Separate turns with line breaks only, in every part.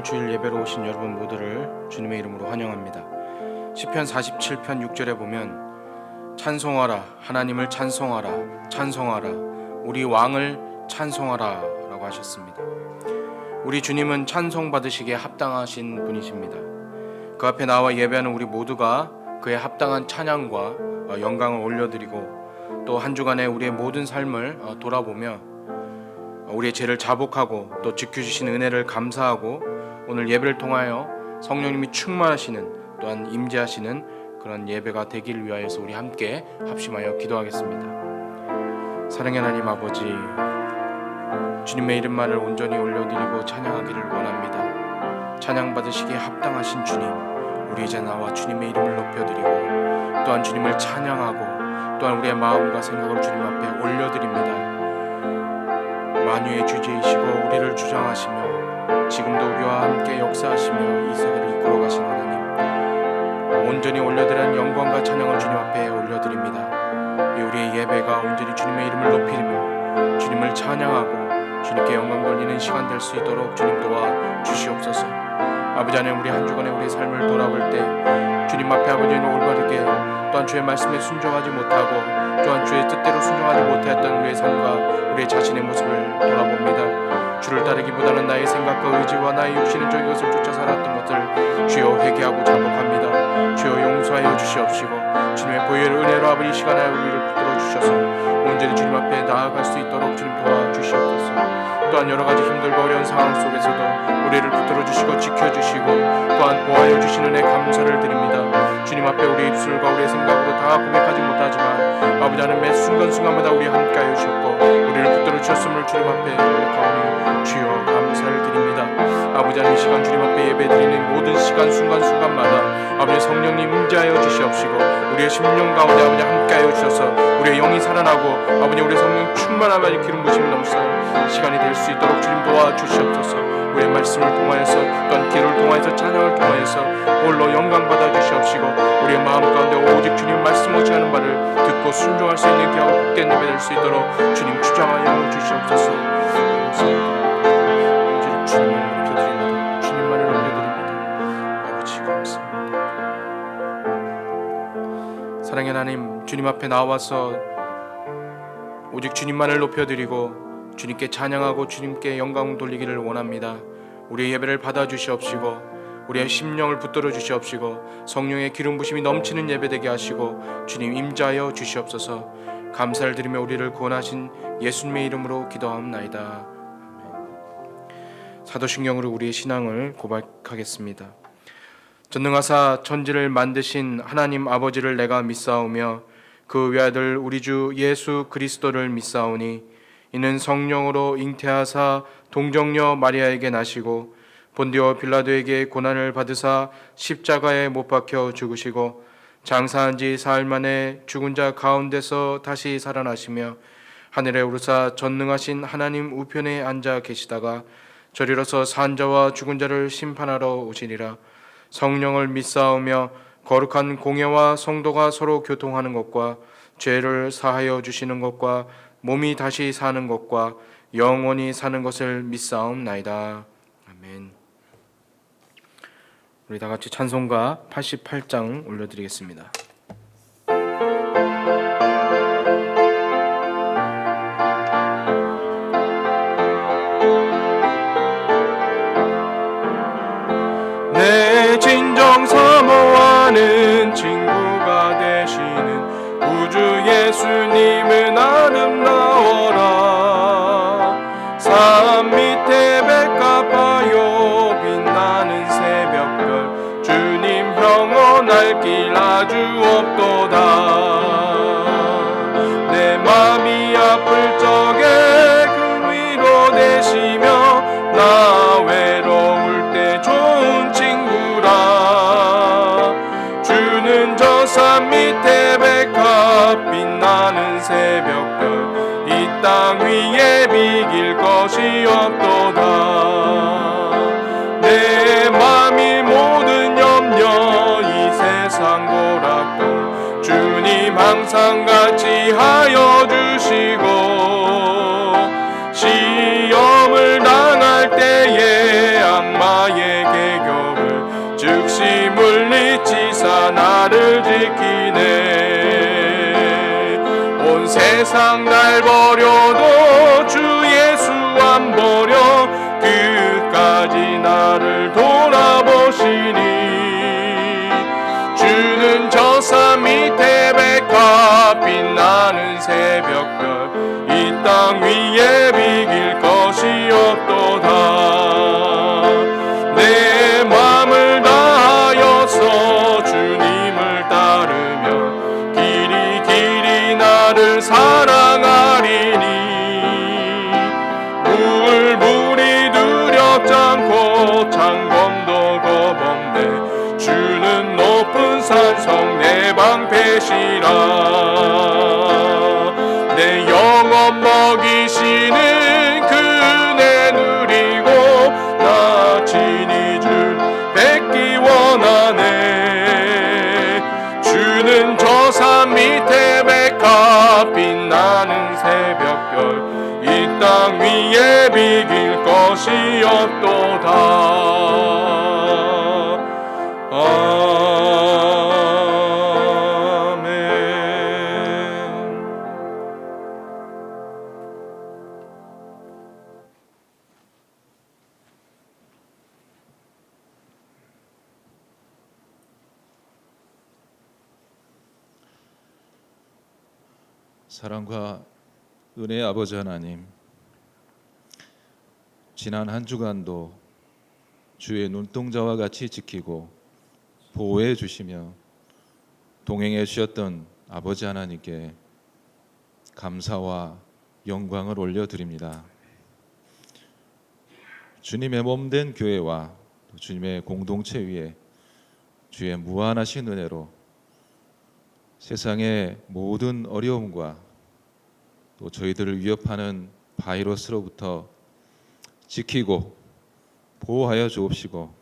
주일 예배로 오신 여러분 모두를 주님의 이름으로 환영합니다. 시편 47편 6절에 보면 찬송하라, 하나님을 찬송하라, 찬송하라, 우리 왕을 찬송하라 라고 하셨습니다. 우리 주님은 찬송받으시기에 합당하신 분이십니다. 그 앞에 나와 예배하는 우리 모두가 그의 합당한 찬양과 영광을 올려드리고 또 한 주간의 우리의 모든 삶을 돌아보며 우리의 죄를 자복하고 또 지켜주신 은혜를 감사하고 오늘 예배를 통하여 성령님이 충만하시는 또한 임재하시는 그런 예배가 되길 위하여서 우리 함께 합심하여 기도하겠습니다. 사랑의 하나님 아버지, 주님의 이름만을 온전히 올려드리고 찬양하기를 원합니다. 찬양받으시기에 합당하신 주님, 우리 이제 나와 주님의 이름을 높여드리고 또한 주님을 찬양하고 또한 우리의 마음과 생각을 주님 앞에 올려드립니다. 만유의 주제이시고 우리를 주장하시며 지금도 우리와 함께 역사하시며 이 세계를 이끌어 가신 하나님, 온전히 올려드리는 영광과 찬양을 주님 앞에 올려드립니다. 우리의 예배가 온전히 주님의 이름을 높이며 주님을 찬양하고 주님께 영광 돌리는 시간 될 수 있도록 주님 도와 주시옵소서. 아버지 하나님, 우리 한 주간의 우리의 삶을 돌아볼 때 주님 앞에 아버지는 올바르게 또한 주의 말씀에 순종하지 못하고 또한 주의 뜻대로 순종하지 못했던 우리의 삶과 우리의 자신의 모습을 돌아봅니다. 주를 따르기보다는 나의 생각과 의지와 나의 육신의 적인 것을 쫓아 살았던 것을 주여 회개하고 자복합니다. 주여 용서하여 주시옵시고 주님의 보혈 은혜로 아버지 시간에 우리를 붙들어 주셔서 온전히 주님 앞에 나아갈 수 있도록 주님 도와주시옵소서. 또한 여러 가지 힘들고 어려운 상황 속에서도 우리를 붙들어 주시고 지켜주시고 또한 보호하여 주시는 은혜 감사를 드립니다. 주님 앞에 우리의 입술과 우리의 생각으로 다 고백하지 못하지만 아버지 하나님 매 순간순간마다 우리 함께하여 주셨고 우리를 붙들어 주셨음을 주님 앞에 고백하오니 주여 감사를 드립니다. 아버지 하나님, 이 시간 주님 앞에 예배드리는 모든 시간 순간순간마다 아버지 성령님 임재하여 주시옵시고 우리의 심령 가운데 아버지 함께하여 주셔서 우리의 영이 살아나고 아버지 우리의 성령 충만한 기름 부심이 넘치는 시간이 될 수 있도록 주님 도와주시옵소서. 우리의 말씀을 통하여서 또한 기도를 통하여서 찬양을 통하여서 홀로 영광 받아 주시옵시고 우리의 마음 가운데 오직 주님 말씀 없이 하는 말을 듣고 순종할 수 있는 귀하고 복된 예배 될 수 있도록 주님 주장하여 주시옵소서. 주님을 높여드립니다. 주님만을 올려드립니다. 아버지 감사합니다. 사랑의 하나님, 주님 앞에 나와서 오직 주님만을 높여드리고 주님께 찬양하고 주님께 영광 돌리기를 원합니다. 우리의 예배를 받아주시옵시고 우리의 심령을 붙들어 주시옵시고 성령의 기름 부심이 넘치는 예배 되게 하시고 주님 임자하여 주시옵소서. 감사를 드리며 우리를 구원하신 예수님의 이름으로 기도하옵나이다. 사도신경으로 우리의 신앙을 고백하겠습니다. 전능하사 천지를 만드신 하나님 아버지를 내가 믿사오며 그 외아들 우리 주 예수 그리스도를 믿사오니 이는 성령으로 잉태하사 동정녀 마리아에게 나시고 본디오 빌라도에게 고난을 받으사 십자가에 못 박혀 죽으시고 장사한 지 사흘 만에 죽은 자 가운데서 다시 살아나시며 하늘에 오르사 전능하신 하나님 우편에 앉아 계시다가 저리로서 산 자와 죽은 자를 심판하러 오시리라. 성령을 믿사오며 거룩한 공예와 성도가 서로 교통하는 것과 죄를 사하여 주시는 것과 몸이 다시 사는 것과 영원히 사는 것을 믿사옵나이다. 아멘. 우리 다 같이 찬송가 88장 올려드리겠습니다.
내 진정 사모하는 친구가 되시는 우주 예수님은 아름다워라. 산 밑에 백합하여 빛나는 새벽별 주님 평온할 길 아주 없도다. 내 맘이 아플 적에 그 위로 되시며 나 외로울 때 좋은 친구라. 주는 저 산 밑에 백합 빛나는 새벽별 이 땅 위에 비길 것이 없도다. 내 맘이 모든 염려 이 세상 고락도 주님 항상 같이 하여 주시고 시험을 당할 때에 악마의 세상 날 버려도 주 예수 안 버려 끝까지 나를 돌아보시니 주는 저 산 밑에 백화 빛나는 새벽별 이 땅 위에 비길 것이 없도다. 내 맘을 다하여서 주님을 따르며 길이 길이 나를 사랑하리니 물이 두렵지 않고 창검도 겁없네 주는 높은 산성 내 방패시라. 내 영혼 먹이시는 그 은혜 누리고 나 친히 줄 뵙기 원하네. 주는 저 산 밑에 백화 빛나는 새벽별 이 땅 위에 비길 것이 없도다.
사랑과 은혜의 아버지 하나님, 지난 한 주간도 주의 눈동자와 같이 지키고 보호해 주시며 동행해 주셨던 아버지 하나님께 감사와 영광을 올려드립니다. 주님의 몸된 교회와 주님의 공동체 위에 주의 무한하신 은혜로 세상의 모든 어려움과 또 저희들을 위협하는 바이러스로부터 지키고 보호하여 주옵시고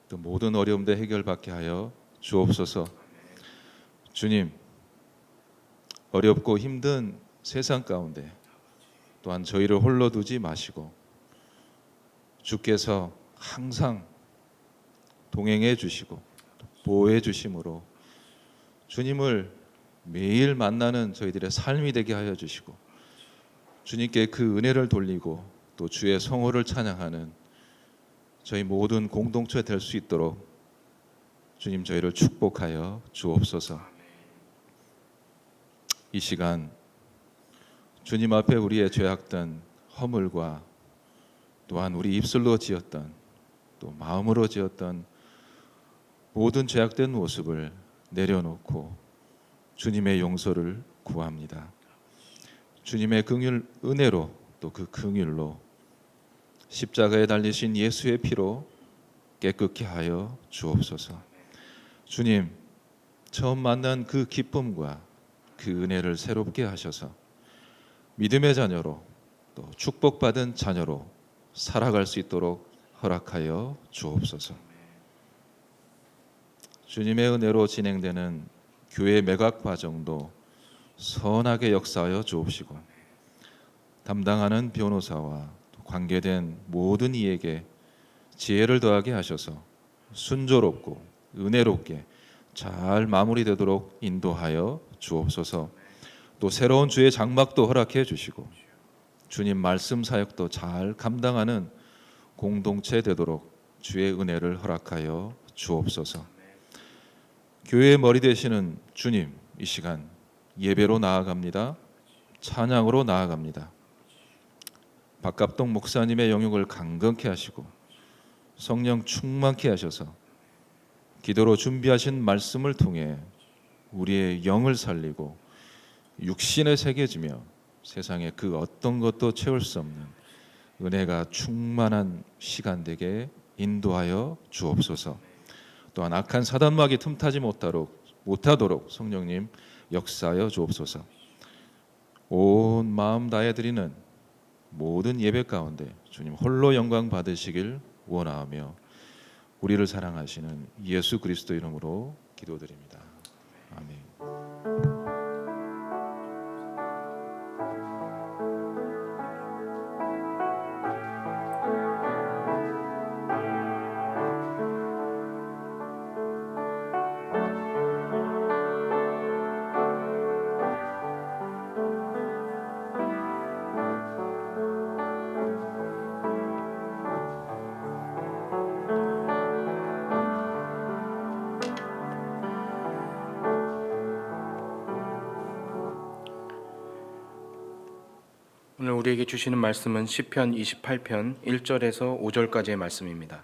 또 모든 어려움들 해결받게 하여 주옵소서. 주님, 어렵고 힘든 세상 가운데 또한 저희를 홀로 두지 마시고 주께서 항상 동행해 주시고 보호해 주심으로 주님을 매일 만나는 저희들의 삶이 되게 하여 주시고 주님께 그 은혜를 돌리고 또 주의 성호를 찬양하는 저희 모든 공동체 될 수 있도록 주님 저희를 축복하여 주옵소서. 이 시간 주님 앞에 우리의 죄악된 허물과 또한 우리 입술로 지었던 또 마음으로 지었던 모든 죄악된 모습을 내려놓고 주님의 용서를 구합니다. 주님의 긍휼 은혜로 또 그 긍휼로 십자가에 달리신 예수의 피로 깨끗게 하여 주옵소서. 주님, 처음 만난 그 기쁨과 그 은혜를 새롭게 하셔서 믿음의 자녀로 또 축복받은 자녀로 살아갈 수 있도록 허락하여 주옵소서. 주님의 은혜로 진행되는 교회 매각 과정도 선하게 역사하여 주옵시고 담당하는 변호사와 관계된 모든 이에게 지혜를 더하게 하셔서 순조롭고 은혜롭게 잘 마무리되도록 인도하여 주옵소서. 또 새로운 주의 장막도 허락해 주시고 주님 말씀 사역도 잘 감당하는 공동체 되도록 주의 은혜를 허락하여 주옵소서. 교회의 머리 되시는 주님, 이 시간 예배로 나아갑니다. 찬양으로 나아갑니다. 박갑동 목사님의 영역을 강건케 하시고 성령 충만케 하셔서 기도로 준비하신 말씀을 통해 우리의 영을 살리고 육신에 새겨지며 세상에 그 어떤 것도 채울 수 없는 은혜가 충만한 시간 되게 인도하여 주옵소서. 또한 악한 사단마귀 틈타지 못하도록 성령님 역사하여 주옵소서. 온 마음 다해 드리는 모든 예배 가운데 주님 홀로 영광 받으시길 원하며 우리를 사랑하시는 예수 그리스도 이름으로 기도드립니다. 아멘.
오늘 우리에게 주시는 말씀은 시편 28편 1절에서 5절까지의 말씀입니다.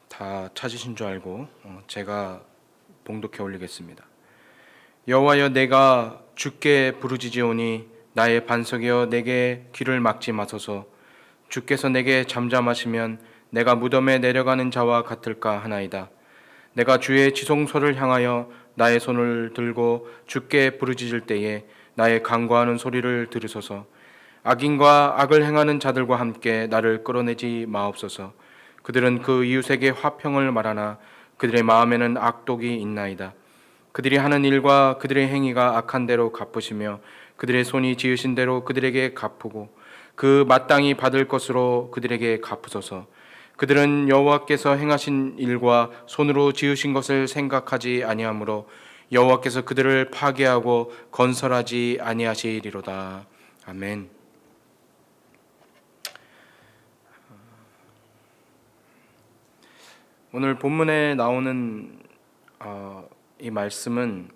다 찾으신 줄 알고 제가 봉독해 올리겠습니다. 여호와여, 내가 주께 부르짖으오니 나의 반석이여, 내게 귀를 막지 마소서. 주께서 내게 잠잠하시면 내가 무덤에 내려가는 자와 같을까 하나이다. 내가 주의 지성소를 향하여 나의 손을 들고 주께 부르짖을 때에 나의 간구하는 소리를 들으소서. 악인과 악을 행하는 자들과 함께 나를 끌어내지 마옵소서. 그들은 그 이웃에게 화평을 말하나 그들의 마음에는 악독이 있나이다. 그들이 하는 일과 그들의 행위가 악한 대로 갚으시며 그들의 손이 지으신 대로 그들에게 갚으고 그 마땅히 받을 것으로 그들에게 갚으소서. 그들은 여호와께서 행하신 일과 손으로 지으신 것을 생각하지 아니하므로 여호와께서 그들을 파괴하고 건설하지 아니하시리로다. 아멘. 오늘 본문에 나오는 이 말씀은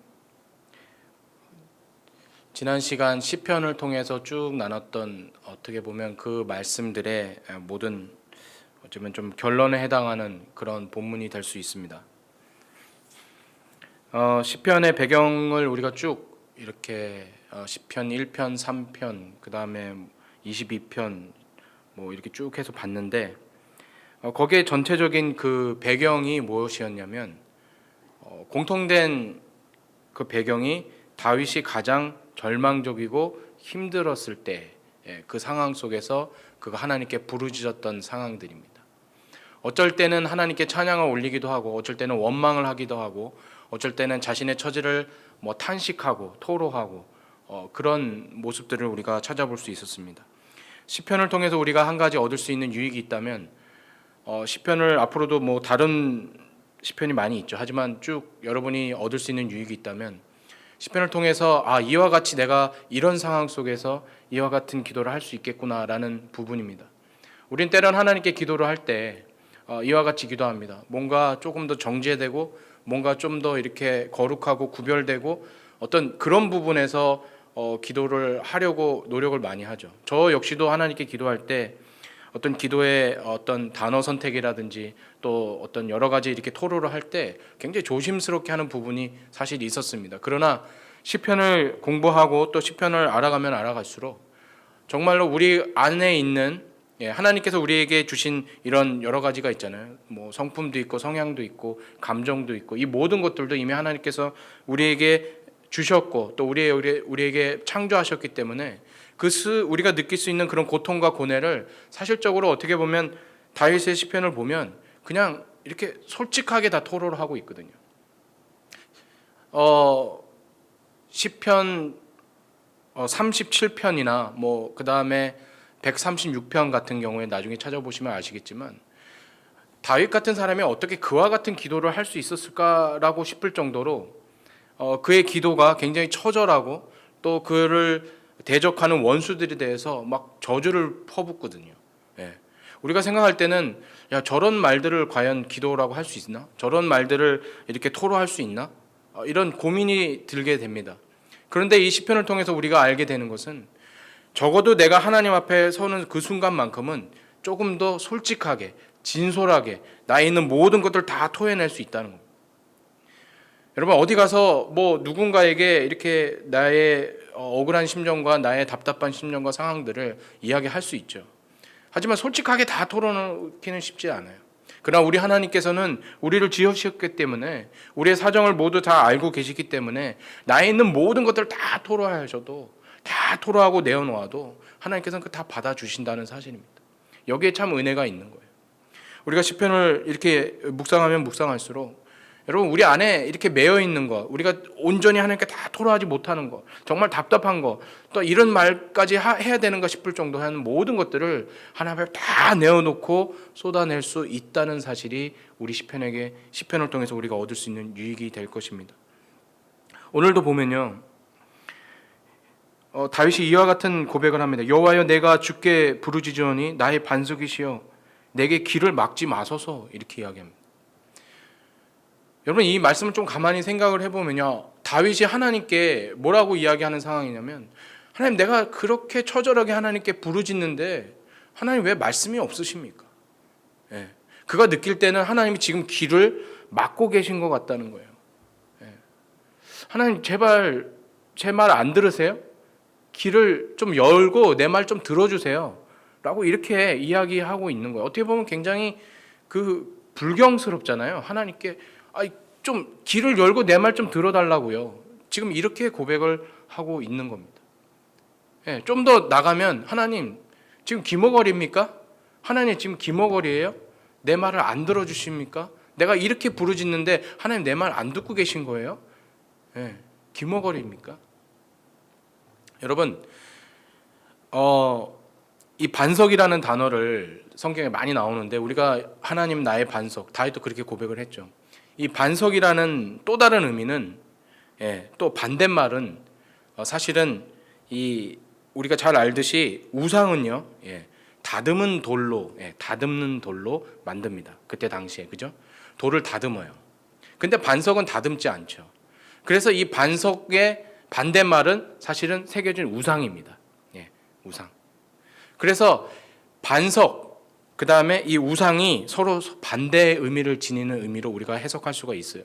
지난 시간 시편을 통해서 쭉 나눴던 어떻게 보면 그 말씀들의 모든 어쩌면 좀 결론에 해당하는 그런 본문이 될 수 있습니다. 시편의 배경을 우리가 쭉 이렇게 시편 1편, 3편, 그 다음에 22편 뭐 이렇게 쭉 해서 봤는데 거기에 전체적인 그 배경이 무엇이었냐면 공통된 그 배경이 다윗이 가장 절망적이고 힘들었을 때 그 상황 속에서 그가 하나님께 부르짖었던 상황들입니다. 어쩔 때는 하나님께 찬양을 올리기도 하고, 어쩔 때는 원망을 하기도 하고, 어쩔 때는 자신의 처지를 탄식하고 토로하고 그런 모습들을 우리가 찾아볼 수 있었습니다. 시편을 통해서 우리가 한 가지 얻을 수 있는 유익이 있다면 시편을 앞으로도 다른 시편이 많이 있죠. 하지만 쭉 여러분이 얻을 수 있는 유익이 있다면 시편을 통해서 이와 같이 내가 이런 상황 속에서 이와 같은 기도를 할 수 있겠구나라는 부분입니다. 우린 때론 하나님께 기도를 할 때 이와 같이 기도합니다. 뭔가 조금 더 정제되고 뭔가 좀 더 이렇게 거룩하고 구별되고 어떤 그런 부분에서 기도를 하려고 노력을 많이 하죠. 저 역시도 하나님께 기도할 때 어떤 기도의 어떤 단어 선택이라든지 또 어떤 여러 가지 이렇게 토로를 할 때 굉장히 조심스럽게 하는 부분이 사실 있었습니다. 그러나 시편을 공부하고 또 시편을 알아가면 알아갈수록 정말로 우리 안에 있는 하나님께서 우리에게 주신 이런 여러 가지가 있잖아요. 성품도 있고 성향도 있고 감정도 있고 이 모든 것들도 이미 하나님께서 우리에게 주셨고 또 우리에게 창조하셨기 때문에 우리가 느낄 수 있는 그런 고통과 고뇌를 사실적으로 어떻게 보면 다윗의 시편을 보면 그냥 이렇게 솔직하게 다 토로를 하고 있거든요. 시편 37편이나 그 다음에 136편 같은 경우에 나중에 찾아보시면 아시겠지만 다윗 같은 사람이 어떻게 그와 같은 기도를 할 수 있었을까라고 싶을 정도로 그의 기도가 굉장히 처절하고 또 그를 대적하는 원수들에 대해서 막 저주를 퍼붓거든요. 우리가 생각할 때는 저런 말들을 과연 기도라고 할 수 있나? 저런 말들을 이렇게 토로할 수 있나? 이런 고민이 들게 됩니다. 그런데 이 시편을 통해서 우리가 알게 되는 것은 적어도 내가 하나님 앞에 서는 그 순간만큼은 조금 더 솔직하게 진솔하게 나에 있는 모든 것들 다 토해낼 수 있다는 겁니다. 여러분 어디 가서 누군가에게 이렇게 나의 억울한 심정과 나의 답답한 심정과 상황들을 이야기할 수 있죠. 하지만 솔직하게 다 털어놓기는 쉽지 않아요. 그러나 우리 하나님께서는 우리를 지으셨기 때문에 우리의 사정을 모두 다 알고 계시기 때문에 나에 있는 모든 것들을 다 토로하셔도 다 토로하고 내어놓아도 하나님께서는 그 다 받아주신다는 사실입니다. 여기에 참 은혜가 있는 거예요. 우리가 시편을 이렇게 묵상하면 묵상할수록 여러분 우리 안에 이렇게 매여 있는 것, 우리가 온전히 하나님께 다 토로하지 못하는 것, 정말 답답한 것, 또 이런 말까지 해야 되는가 싶을 정도 하는 모든 것들을 하나님 앞에 다 내어놓고 쏟아낼 수 있다는 사실이 우리 시편을 통해서 우리가 얻을 수 있는 유익이 될 것입니다. 오늘도 보면요, 다윗이 이와 같은 고백을 합니다. 여호와여, 내가 주께 부르짖으니 나의 반석이시여 내게 길을 막지 마소서, 이렇게 이야기합니다. 여러분, 이 말씀을 좀 가만히 생각을 해보면요, 다윗이 하나님께 뭐라고 이야기하는 상황이냐면, 하나님, 내가 그렇게 처절하게 하나님께 부르짖는데 하나님 왜 말씀이 없으십니까? 예. 그가 느낄 때는 하나님이 지금 길을 막고 계신 것 같다는 거예요. 예. 하나님, 제발 제 말 안 들으세요? 길을 좀 열고 내 말 좀 들어주세요 라고 이렇게 이야기하고 있는 거예요. 어떻게 보면 굉장히 불경스럽잖아요. 하나님께 좀 길을 열고 내 말 좀 들어달라고요. 지금 이렇게 고백을 하고 있는 겁니다. 예, 좀 더 나가면, 하나님 지금 기머거리입니까? 하나님 지금 기머거리예요? 내 말을 안 들어주십니까? 내가 이렇게 부르짖는데 하나님 내 말 안 듣고 계신 거예요? 예, 기머거리입니까? 여러분, 이 반석이라는 단어를 성경에 많이 나오는데, 우리가 하나님 나의 반석, 다윗도 그렇게 고백을 했죠. 이 반석이라는 또 다른 의미는, 또 반대말은 사실은 우리가 잘 알듯이 우상은요, 다듬는 돌로 만듭니다. 그때 당시에, 그죠? 돌을 다듬어요. 근데 반석은 다듬지 않죠. 그래서 이 반석의 반대말은 사실은 새겨진 우상입니다. 우상. 그래서 반석, 그 다음에 이 우상이 서로 반대의 의미를 지니는 의미로 우리가 해석할 수가 있어요.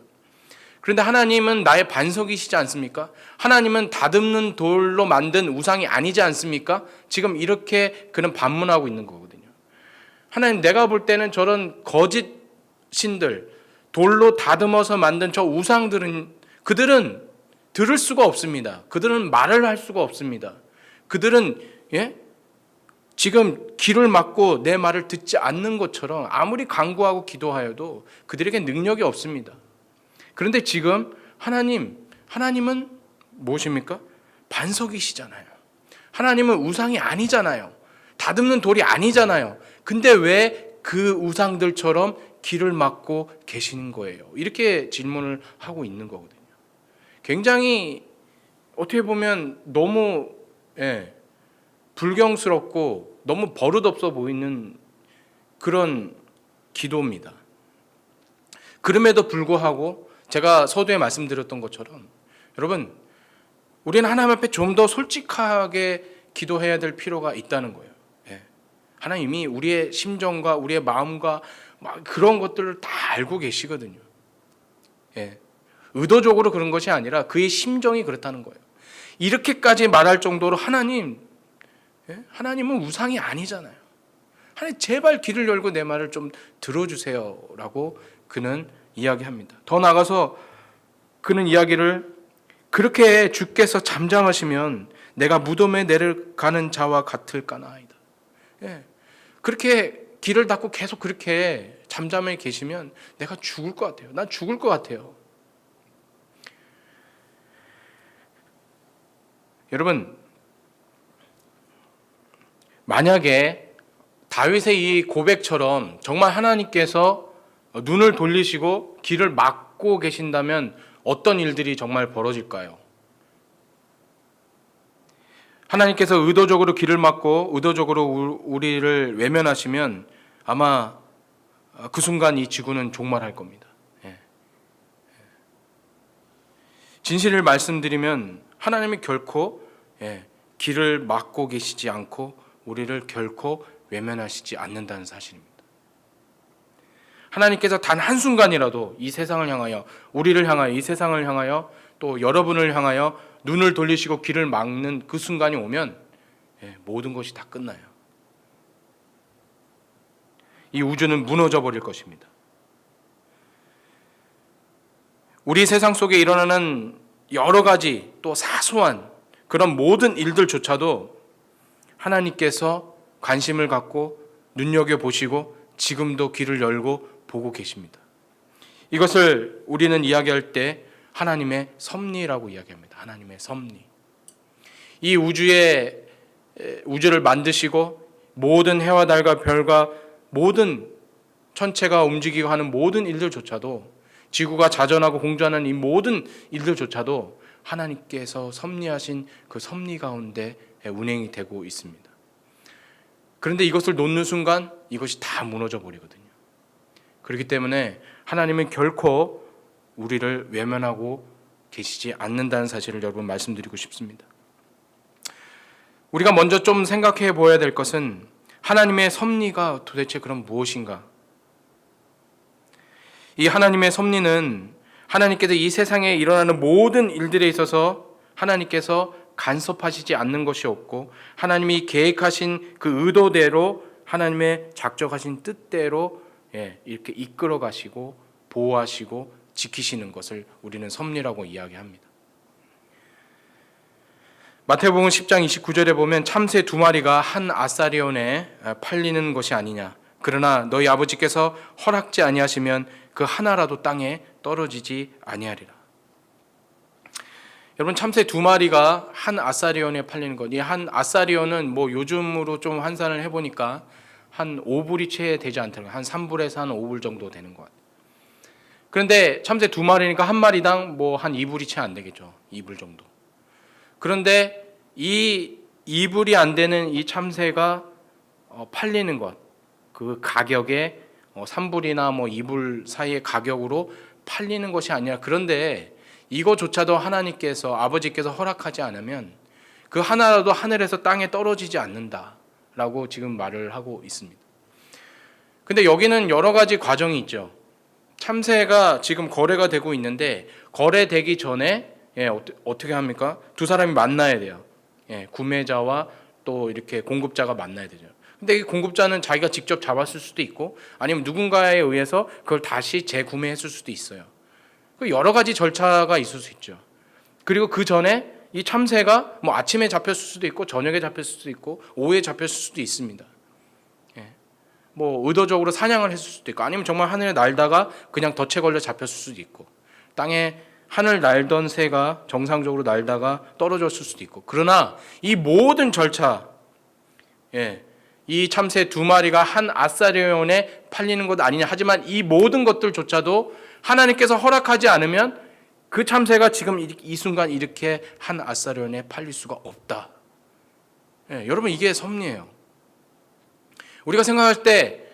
그런데 하나님은 나의 반석이시지 않습니까? 하나님은 다듬는 돌로 만든 우상이 아니지 않습니까? 지금 이렇게 그는 반문하고 있는 거거든요. 하나님, 내가 볼 때는 저런 거짓 신들, 돌로 다듬어서 만든 저 우상들은, 그들은 들을 수가 없습니다. 그들은 말을 할 수가 없습니다. 그들은 지금 귀를 막고 내 말을 듣지 않는 것처럼 아무리 간구하고 기도하여도 그들에게 능력이 없습니다. 그런데 지금 하나님은 무엇입니까? 반석이시잖아요. 하나님은 우상이 아니잖아요. 다듬는 돌이 아니잖아요. 근데 왜 그 우상들처럼 길을 막고 계시는 거예요? 이렇게 질문을 하고 있는 거거든요. 굉장히 어떻게 보면 너무 불경스럽고 너무 버릇없어 보이는 그런 기도입니다. 그럼에도 불구하고 제가 서두에 말씀드렸던 것처럼, 여러분, 우리는 하나님 앞에 좀 더 솔직하게 기도해야 될 필요가 있다는 거예요. 하나님이 우리의 심정과 우리의 마음과 그런 것들을 다 알고 계시거든요. 의도적으로 그런 것이 아니라 그의 심정이 그렇다는 거예요. 이렇게까지 말할 정도로 하나님은 우상이 아니잖아요. 하나님, 제발 귀를 열고 내 말을 좀 들어주세요 라고 그는 이야기합니다. 더 나아가서 그는 이야기를, 그렇게 주께서 잠잠하시면 내가 무덤에 내려가는 자와 같을까나이다. 그렇게 귀를 닫고 계속 그렇게 잠잠해 계시면 내가 죽을 것 같아요. 난 죽을 것 같아요. 여러분, 만약에 다윗의 이 고백처럼 정말 하나님께서 눈을 돌리시고 길을 막고 계신다면 어떤 일들이 정말 벌어질까요? 하나님께서 의도적으로 길을 막고 의도적으로 우리를 외면하시면 아마 그 순간 이 지구는 종말할 겁니다. 진실을 말씀드리면 하나님이 결코 길을 막고 계시지 않고 우리를 결코 외면하시지 않는다는 사실입니다. 하나님께서 단 한순간이라도 이 세상을 향하여, 우리를 향하여, 이 세상을 향하여, 또 여러분을 향하여 눈을 돌리시고 길을 막는 그 순간이 오면 모든 것이 다 끝나요. 이 우주는 무너져 버릴 것입니다. 우리 세상 속에 일어나는 여러 가지 또 사소한 그런 모든 일들조차도 하나님께서 관심을 갖고 눈여겨보시고 지금도 귀를 열고 보고 계십니다. 이것을 우리는 이야기할 때 하나님의 섭리라고 이야기합니다. 하나님의 섭리. 이 우주를 만드시고 모든 해와 달과 별과 모든 천체가 움직이고 하는 모든 일들조차도, 지구가 자전하고 공전하는 이 모든 일들조차도 하나님께서 섭리하신 그 섭리 가운데 운행이 되고 있습니다. 그런데 이것을 놓는 순간 이것이 다 무너져 버리거든요. 그렇기 때문에 하나님은 결코 우리를 외면하고 계시지 않는다는 사실을 여러분 말씀드리고 싶습니다. 우리가 먼저 좀 생각해 보아야 될 것은 하나님의 섭리가 도대체 그럼 무엇인가? 이 하나님의 섭리는 하나님께서 이 세상에 일어나는 모든 일들에 있어서 하나님께서 간섭하시지 않는 것이 없고 하나님이 계획하신 그 의도대로 하나님의 작정하신 뜻대로 이렇게 이끌어 가시고 보호하시고 지키시는 것을 우리는 섭리라고 이야기합니다. 마태복음 10장 29절에 보면 참새 2마리가 한 아사리온에 팔리는 것이 아니냐. 그러나 너희 아버지께서 허락지 아니하시면 그 하나라도 땅에 떨어지지 아니하리라. 여러분, 참새 2마리가 한 아사리온에 팔리는 것. 이 한 아사리온은 뭐 요즘으로 좀 환산을 해보니까 한 5불이 채 되지 않더라고요. 한 3불에서 한 5불 정도 되는 것 같아요. 그런데 참새 2마리니까 한 마리당 뭐 한 2불이 채 안 되겠죠. 2불 정도. 그런데 이 2불이 안 되는 이 참새가 팔리는 것, 그 가격에 3불이나 뭐 2불 사이의 가격으로 팔리는 것이 아니라, 그런데 이거조차도 하나님께서 아버지께서 허락하지 않으면 그 하나라도 하늘에서 땅에 떨어지지 않는다라고 지금 말을 하고 있습니다. 근데 여기는 여러 가지 과정이 있죠. 참새가 지금 거래가 되고 있는데 거래되기 전에 어떻게 합니까? 두 사람이 만나야 돼요. 구매자와 또 이렇게 공급자가 만나야 되죠. 근데 이 공급자는 자기가 직접 잡았을 수도 있고 아니면 누군가에 의해서 그걸 다시 재구매했을 수도 있어요. 여러 가지 절차가 있을 수 있죠. 그리고 그 전에 이 참새가 뭐 아침에 잡혔을 수도 있고 저녁에 잡혔을 수도 있고 오후에 잡혔을 수도 있습니다. 뭐 의도적으로 사냥을 했을 수도 있고 아니면 정말 하늘에 날다가 그냥 덫에 걸려 잡혔을 수도 있고 땅에 하늘 날던 새가 정상적으로 날다가 떨어졌을 수도 있고, 그러나 이 모든 절차, 이 참새 2마리가 한 아사리온에 팔리는 것 아니냐. 하지만 이 모든 것들조차도 하나님께서 허락하지 않으면 그 참새가 지금 이 순간 이렇게 한 아사리온에 팔릴 수가 없다. 여러분, 이게 섭리예요. 우리가 생각할 때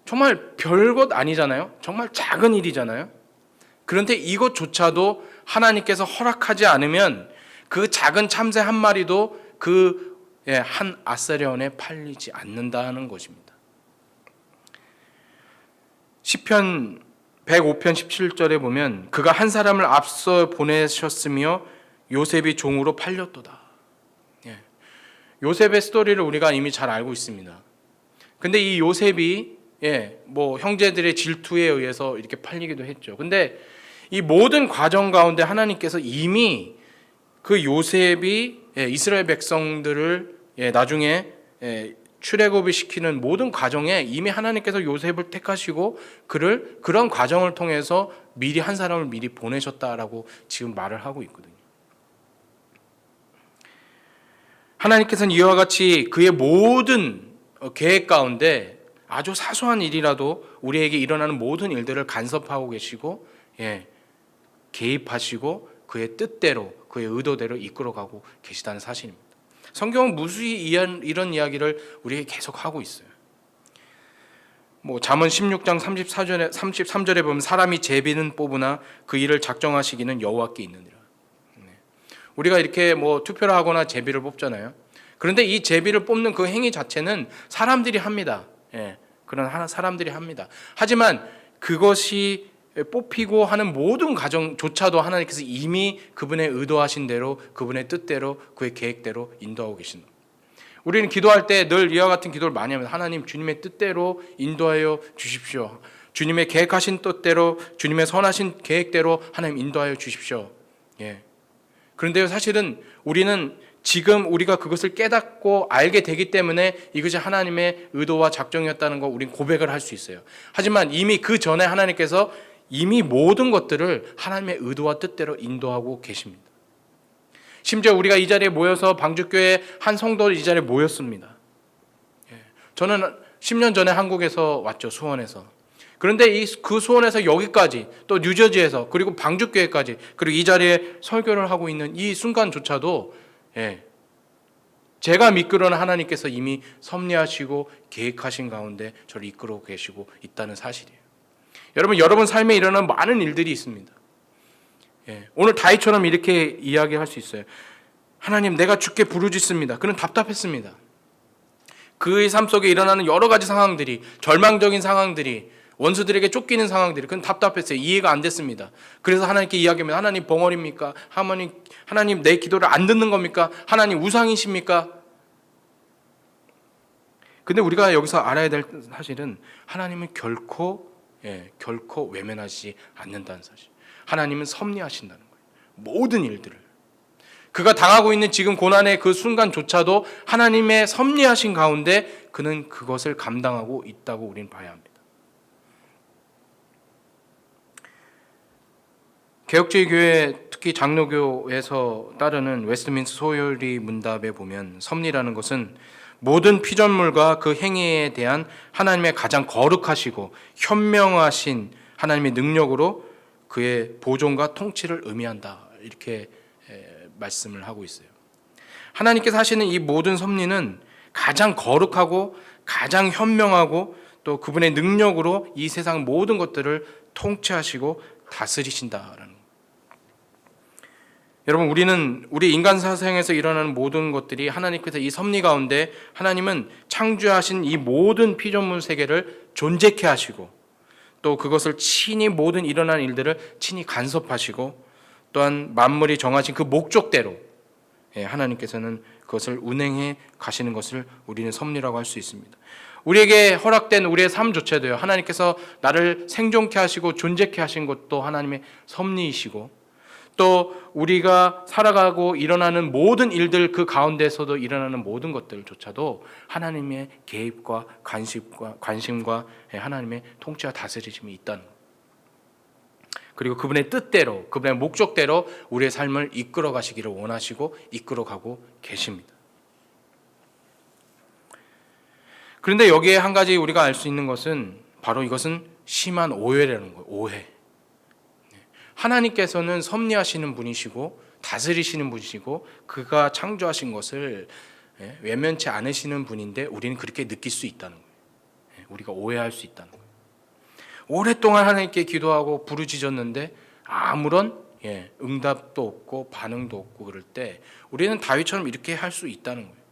정말 별것 아니잖아요. 정말 작은 일이잖아요. 그런데 이것조차도 하나님께서 허락하지 않으면 그 작은 참새 한 마리도 그 한 아사리온에 팔리지 않는다는 것입니다. 시편 105편 17절에 보면 그가 한 사람을 앞서 보내셨으며 요셉이 종으로 팔렸도다. 요셉의 스토리를 우리가 이미 잘 알고 있습니다. 근데 이 요셉이 뭐 형제들의 질투에 의해서 이렇게 팔리기도 했죠. 근데 이 모든 과정 가운데 하나님께서 이미 그 요셉이 이스라엘 백성들을 나중에 출애굽을 시키는 모든 과정에 이미 하나님께서 요셉을 택하시고 그런 과정을 통해서 미리 한 사람을 미리 보내셨다라고 지금 말을 하고 있거든요. 하나님께서는 이와 같이 그의 모든 계획 가운데 아주 사소한 일이라도 우리에게 일어나는 모든 일들을 간섭하고 계시고 개입하시고 그의 뜻대로 그의 의도대로 이끌어가고 계시다는 사실입니다. 성경은 무수히 이런 이야기를 우리에게 계속 하고 있어요. 뭐 잠언 16장 33절에 보면 사람이 제비는 뽑으나 그 일을 작정하시기는 여호와께 있느니라. 우리가 이렇게 뭐 투표를 하거나 제비를 뽑잖아요. 그런데 이 제비를 뽑는 그 행위 자체는 사람들이 합니다. 그런 사람들이 합니다. 하지만 그것이 뽑히고 하는 모든 과정조차도 하나님께서 이미 그분의 의도하신 대로 그분의 뜻대로 그의 계획대로 인도하고 계신다. 우리는 기도할 때 늘 이와 같은 기도를 많이 합니다. 하나님, 주님의 뜻대로 인도하여 주십시오. 주님의 계획하신 뜻대로, 주님의 선하신 계획대로 하나님 인도하여 주십시오. 그런데요, 사실은 우리는 지금 우리가 그것을 깨닫고 알게 되기 때문에 이것이 하나님의 의도와 작정이었다는 거 우리는 고백을 할 수 있어요. 하지만 이미 그 전에 하나님께서 이미 모든 것들을 하나님의 의도와 뜻대로 인도하고 계십니다. 심지어 우리가 이 자리에 모여서 방주교회 한 성도 이 자리에 모였습니다. 저는 10년 전에 한국에서 왔죠, 수원에서. 그런데 그 수원에서 여기까지, 또 뉴저지에서, 그리고 방주교회까지, 그리고 이 자리에 설교를 하고 있는 이 순간조차도 제가 믿기로는 하나님께서 이미 섭리하시고 계획하신 가운데 저를 이끌어 계시고 있다는 사실이에요. 여러분 삶에 일어나는 많은 일들이 있습니다. 오늘 다윗처럼 이렇게 이야기할 수 있어요. 하나님, 내가 주께 부르짖습니다. 그는 답답했습니다. 그의 삶 속에 일어나는 여러 가지 상황들이, 절망적인 상황들이, 원수들에게 쫓기는 상황들이, 그건 답답했어요. 이해가 안 됐습니다. 그래서 하나님께 이야기하면, 하나님 벙어리입니까? 하나님 내 기도를 안 듣는 겁니까? 하나님 우상이십니까? 근데 우리가 여기서 알아야 될 사실은 하나님은 결코 외면하지 않는다는 사실. 하나님은 섭리하신다는 거예요. 모든 일들을. 그가 당하고 있는 지금 고난의 그 순간조차도 하나님의 섭리하신 가운데 그는 그것을 감당하고 있다고 우리는 봐야 합니다. 개혁주의 교회, 특히 장로교에서 따르는 웨스트민스터 소요리 문답에 보면 섭리라는 것은 모든 피조물과 그 행위에 대한 하나님의 가장 거룩하시고 현명하신 하나님의 능력으로 그의 보존과 통치를 의미한다, 이렇게 말씀을 하고 있어요. 하나님께서 하시는 이 모든 섭리는 가장 거룩하고 가장 현명하고 또 그분의 능력으로 이 세상 모든 것들을 통치하시고 다스리신다라는 거예요. 여러분, 우리 인간 사생에서 일어나는 모든 것들이 하나님께서 이 섭리 가운데 하나님은 창조하신 이 모든 피조물 세계를 존재케 하시고 또 그것을 친히 모든 일어나는 일들을 친히 간섭하시고 또한 만물이 정하신 그 목적대로 하나님께서는 그것을 운행해 가시는 것을 우리는 섭리라고 할 수 있습니다. 우리에게 허락된 우리의 삶조차도요, 하나님께서 나를 생존케 하시고 존재케 하신 것도 하나님의 섭리이시고 또 우리가 살아가고 일어나는 모든 일들 그 가운데서도 일어나는 모든 것들조차도 하나님의 개입과 관심과 하나님의 통치와 다스리심이 있다는 것. 그리고 그분의 뜻대로, 그분의 목적대로 우리의 삶을 이끌어 가시기를 원하시고 이끌어 가고 계십니다. 그런데 여기에 한 가지 우리가 알 수 있는 것은 바로 이것은 심한 오해라는 거예요. 오해. 하나님께서는 섭리하시는 분이시고 다스리시는 분이시고 그가 창조하신 것을 외면치 않으시는 분인데 우리는 그렇게 느낄 수 있다는 거예요. 우리가 오해할 수 있다는 거예요. 오랫동안 하나님께 기도하고 부르짖었는데 아무런 응답도 없고 반응도 없고 그럴 때 우리는 다윗처럼 이렇게 할 수 있다는 거예요.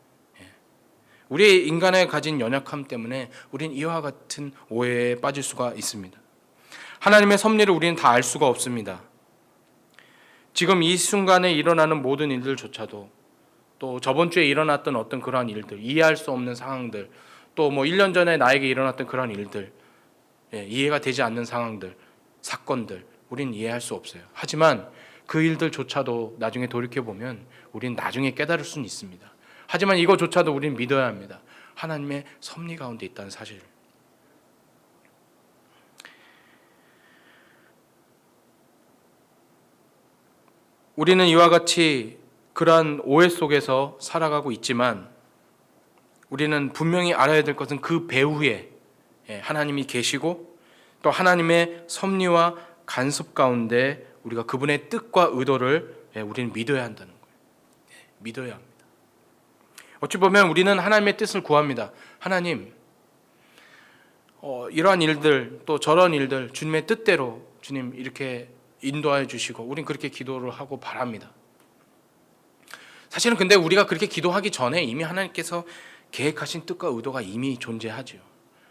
우리 인간의 가진 연약함 때문에 우리는 이와 같은 오해에 빠질 수가 있습니다. 하나님의 섭리를 우리는 다 알 수가 없습니다. 지금 이 순간에 일어나는 모든 일들조차도 또 저번 주에 일어났던 어떤 그러한 일들, 이해할 수 없는 상황들, 또 1년 전에 나에게 일어났던 그러한 일들, 이해가 되지 않는 상황들, 사건들, 우리는 이해할 수 없어요. 하지만 그 일들조차도 나중에 돌이켜보면 우리는 나중에 깨달을 수는 있습니다. 하지만 이것조차도 우리는 믿어야 합니다. 하나님의 섭리 가운데 있다는 사실을. 우리는 이와 같이 그러한 오해 속에서 살아가고 있지만 우리는 분명히 알아야 될 것은 그 배후에 하나님이 계시고 또 하나님의 섭리와 간섭 가운데 우리가 그분의 뜻과 의도를 우리는 믿어야 한다는 거예요. 믿어야 합니다. 어찌 보면 우리는 하나님의 뜻을 구합니다. 하나님, 이러한 일들 또 저런 일들 주님의 뜻대로 주님 이렇게 인도하여 주시고 우리는 그렇게 기도를 하고 바랍니다. 사실은 근데 우리가 그렇게 기도하기 전에 이미 하나님께서 계획하신 뜻과 의도가 이미 존재하죠.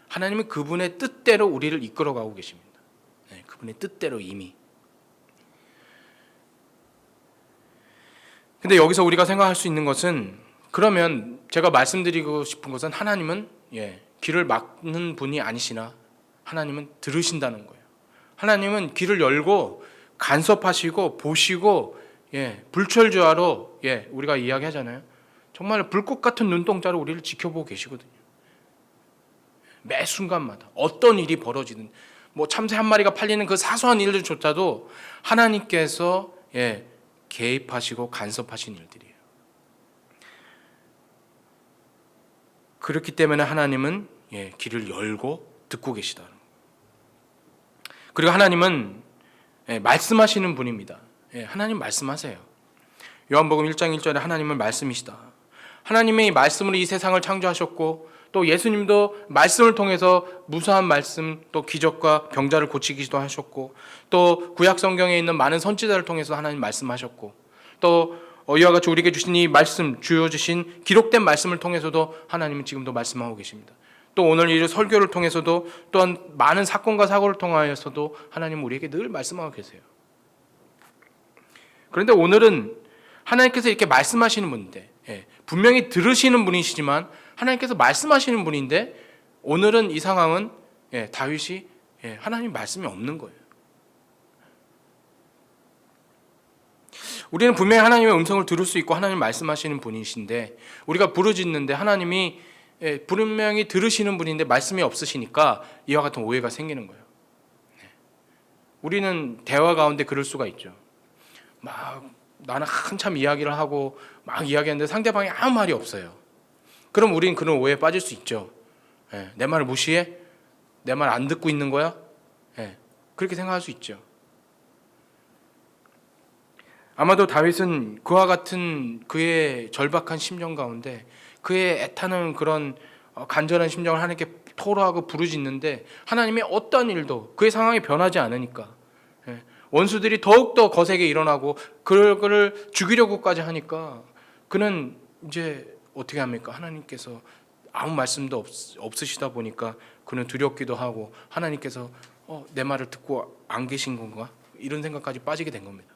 하나님은 그분의 뜻대로 우리를 이끌어가고 계십니다. 그분의 뜻대로 이미. 근데 여기서 우리가 생각할 수 있는 것은 그러면 제가 말씀드리고 싶은 것은 하나님은 귀를 막는 분이 아니시나 하나님은 들으신다는 거예요. 하나님은 귀를 열고 간섭하시고 보시고 불철주야로 우리가 이야기하잖아요. 정말 불꽃 같은 눈동자로 우리를 지켜보고 계시거든요. 매 순간마다 어떤 일이 벌어지든 참새 한 마리가 팔리는 그 사소한 일들조차도 하나님께서 개입하시고 간섭하신 일들이에요. 그렇기 때문에 하나님은 귀를 열고 듣고 계시다는 거예요. 그리고 하나님은 말씀하시는 분입니다. 하나님 말씀하세요. 요한복음 1장 1절에 하나님은 말씀이시다. 하나님의 말씀으로 이 세상을 창조하셨고 또 예수님도 말씀을 통해서 무수한 말씀 또 기적과 병자를 고치기도 하셨고 또 구약 성경에 있는 많은 선지자를 통해서 하나님 말씀하셨고 또 이와 같이 우리에게 주신 이 말씀 주어 주신 기록된 말씀을 통해서도 하나님은 지금도 말씀하고 계십니다. 또 오늘 이 설교를 통해서도 또한 많은 사건과 사고를 통하여서도 하나님은 우리에게 늘 말씀하고 계세요. 그런데 오늘은 하나님께서 이렇게 말씀하시는 분인데 분명히 들으시는 분이시지만 하나님께서 말씀하시는 분인데 오늘은 이 상황은 다윗이 하나님 말씀이 없는 거예요. 우리는 분명히 하나님의 음성을 들을 수 있고 하나님 말씀하시는 분이신데 우리가 부르짖는데 하나님이 분명히 들으시는 분인데 말씀이 없으시니까 이와 같은 오해가 생기는 거예요. 우리는 대화 가운데 그럴 수가 있죠. 막 나는 한참 이야기를 하고 막 이야기하는데 상대방이 아무 말이 없어요. 그럼 우린 그런 오해에 빠질 수 있죠. 내 말을 무시해? 내 말 안 듣고 있는 거야? 그렇게 생각할 수 있죠. 아마도 다윗은 그와 같은 그의 절박한 심정 가운데 그의 애타는 그런 간절한 심정을 하나님께 토로하고 부르짖는데 하나님이 어떤 일도 그의 상황이 변하지 않으니까 원수들이 더욱더 거세게 일어나고 그를 죽이려고까지 하니까 그는 이제 어떻게 합니까? 하나님께서 아무 말씀도 없으시다 보니까 그는 두렵기도 하고 하나님께서 내 말을 듣고 안 계신 건가? 이런 생각까지 빠지게 된 겁니다.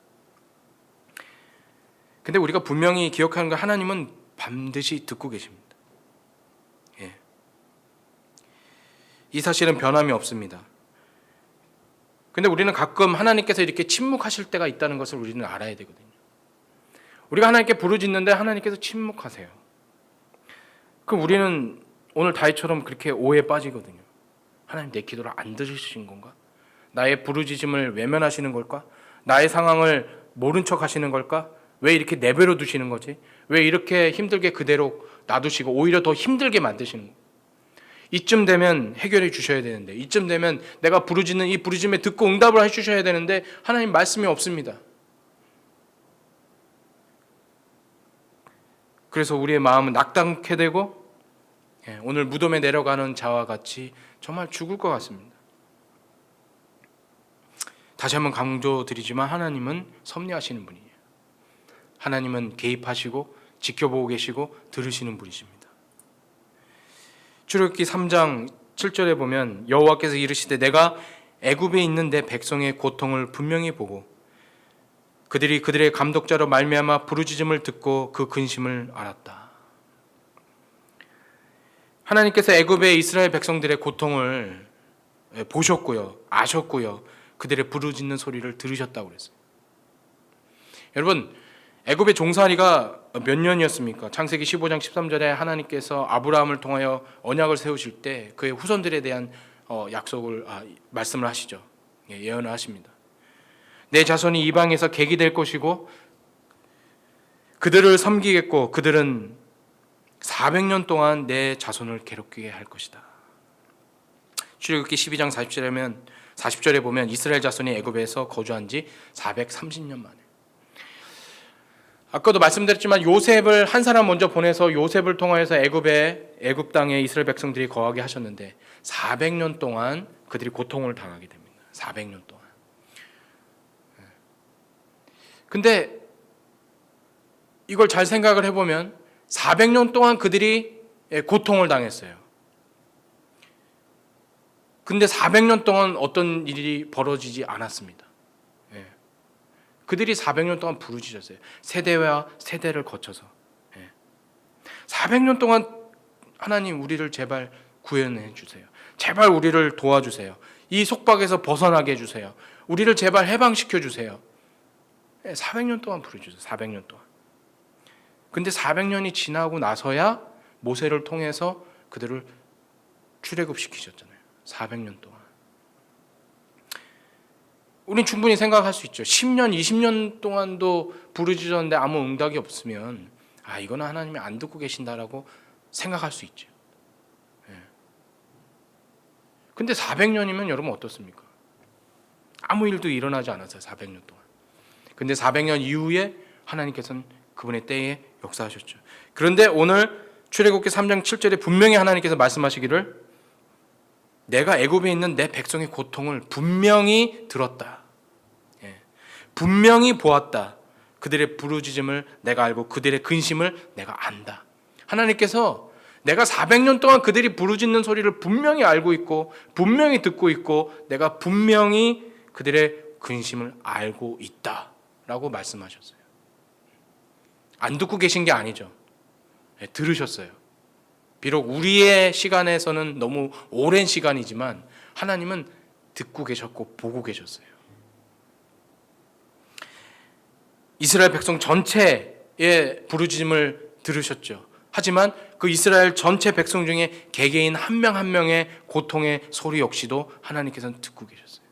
근데 우리가 분명히 기억하는 건 하나님은 반드시 듣고 계십니다. 이 사실은 변함이 없습니다. 근데 우리는 가끔 하나님께서 이렇게 침묵하실 때가 있다는 것을 우리는 알아야 되거든요. 우리가 하나님께 부르짖는데 하나님께서 침묵하세요. 그럼 우리는 오늘 다윗처럼 그렇게 오해에 빠지거든요. 하나님 내 기도를 안 들으신 건가? 나의 부르짖음을 외면하시는 걸까? 나의 상황을 모른 척 하시는 걸까? 왜 이렇게 내버려 두시는 거지? 왜 이렇게 힘들게 그대로 놔두시고 오히려 더 힘들게 만드시는 거야? 이쯤 되면 해결해 주셔야 되는데 이쯤 되면 내가 부르짖는 이 부르짖음에 듣고 응답을 해 주셔야 되는데 하나님 말씀이 없습니다. 그래서 우리의 마음은 낙담케 되고 오늘 무덤에 내려가는 자와 같이 정말 죽을 것 같습니다. 다시 한번 강조드리지만 하나님은 섭리하시는 분이에요. 하나님은 개입하시고 지켜보고 계시고 들으시는 분이십니다. 출애굽기 3장 7절에 보면 여호와께서 이르시되 내가 애굽에 있는 내 백성의 고통을 분명히 보고 그들이 그들의 감독자로 말미암아 부르짖음을 듣고 그 근심을 알았다. 하나님께서 애굽의 이스라엘 백성들의 고통을 보셨고요, 아셨고요, 그들의 부르짖는 소리를 들으셨다고 그랬어요. 여러분, 애굽의 종살이가 몇 년이었습니까? 창세기 15장 13절에 하나님께서 아브라함을 통하여 언약을 세우실 때 그의 후손들에 대한 약속을 말씀을 하시죠. 예언을 하십니다. 내 자손이 이방에서 객이 될 것이고 그들을 섬기겠고 그들은 400년 동안 내 자손을 괴롭게 할 것이다. 출애굽기 12장 40절에 보면 이스라엘 자손이 애굽에서 거주한 지 430년 만에. 아까도 말씀드렸지만 요셉을 한 사람 먼저 보내서 요셉을 통하여서 애굽 땅에 이스라엘 백성들이 거하게 하셨는데 400년 동안 그들이 고통을 당하게 됩니다. 400년 동안. 근데 이걸 잘 생각을 해보면 400년 동안 그들이 고통을 당했어요. 근데 400년 동안 어떤 일이 벌어지지 않았습니다. 그들이 400년 동안 부르짖었어요. 세대와 세대를 거쳐서. 400년 동안 하나님 우리를 제발 구원해 주세요. 제발 우리를 도와주세요. 이 속박에서 벗어나게 해주세요. 우리를 제발 해방시켜 주세요. 400년 동안 부르짖었어요. 400년 동안. 근데 400년이 지나고 나서야 모세를 통해서 그들을 출애굽시키셨잖아요. 400년 동안. 우린 충분히 생각할 수 있죠. 10년, 20년 동안도 부르짖었는데 아무 응답이 없으면 이거는 하나님이 안 듣고 계신다라고 생각할 수 있죠. 근데 400년이면 여러분 어떻습니까? 아무 일도 일어나지 않았어요. 400년 동안. 근데 400년 이후에 하나님께서는 그분의 때에 역사하셨죠. 그런데 오늘 출애굽기 3장 7절에 분명히 하나님께서 말씀하시기를 내가 애굽에 있는 내 백성의 고통을 분명히 들었다. 분명히 보았다. 그들의 부르짖음을 내가 알고 그들의 근심을 내가 안다. 하나님께서 내가 400년 동안 그들이 부르짖는 소리를 분명히 알고 있고 분명히 듣고 있고 내가 분명히 그들의 근심을 알고 있다라고 말씀하셨어요. 안 듣고 계신 게 아니죠. 들으셨어요. 비록 우리의 시간에서는 너무 오랜 시간이지만 하나님은 듣고 계셨고 보고 계셨어요. 이스라엘 백성 전체의 부르짖음을 들으셨죠. 하지만 그 이스라엘 전체 백성 중에 개개인 한 명 한 명의 고통의 소리 역시도 하나님께서는 듣고 계셨어요.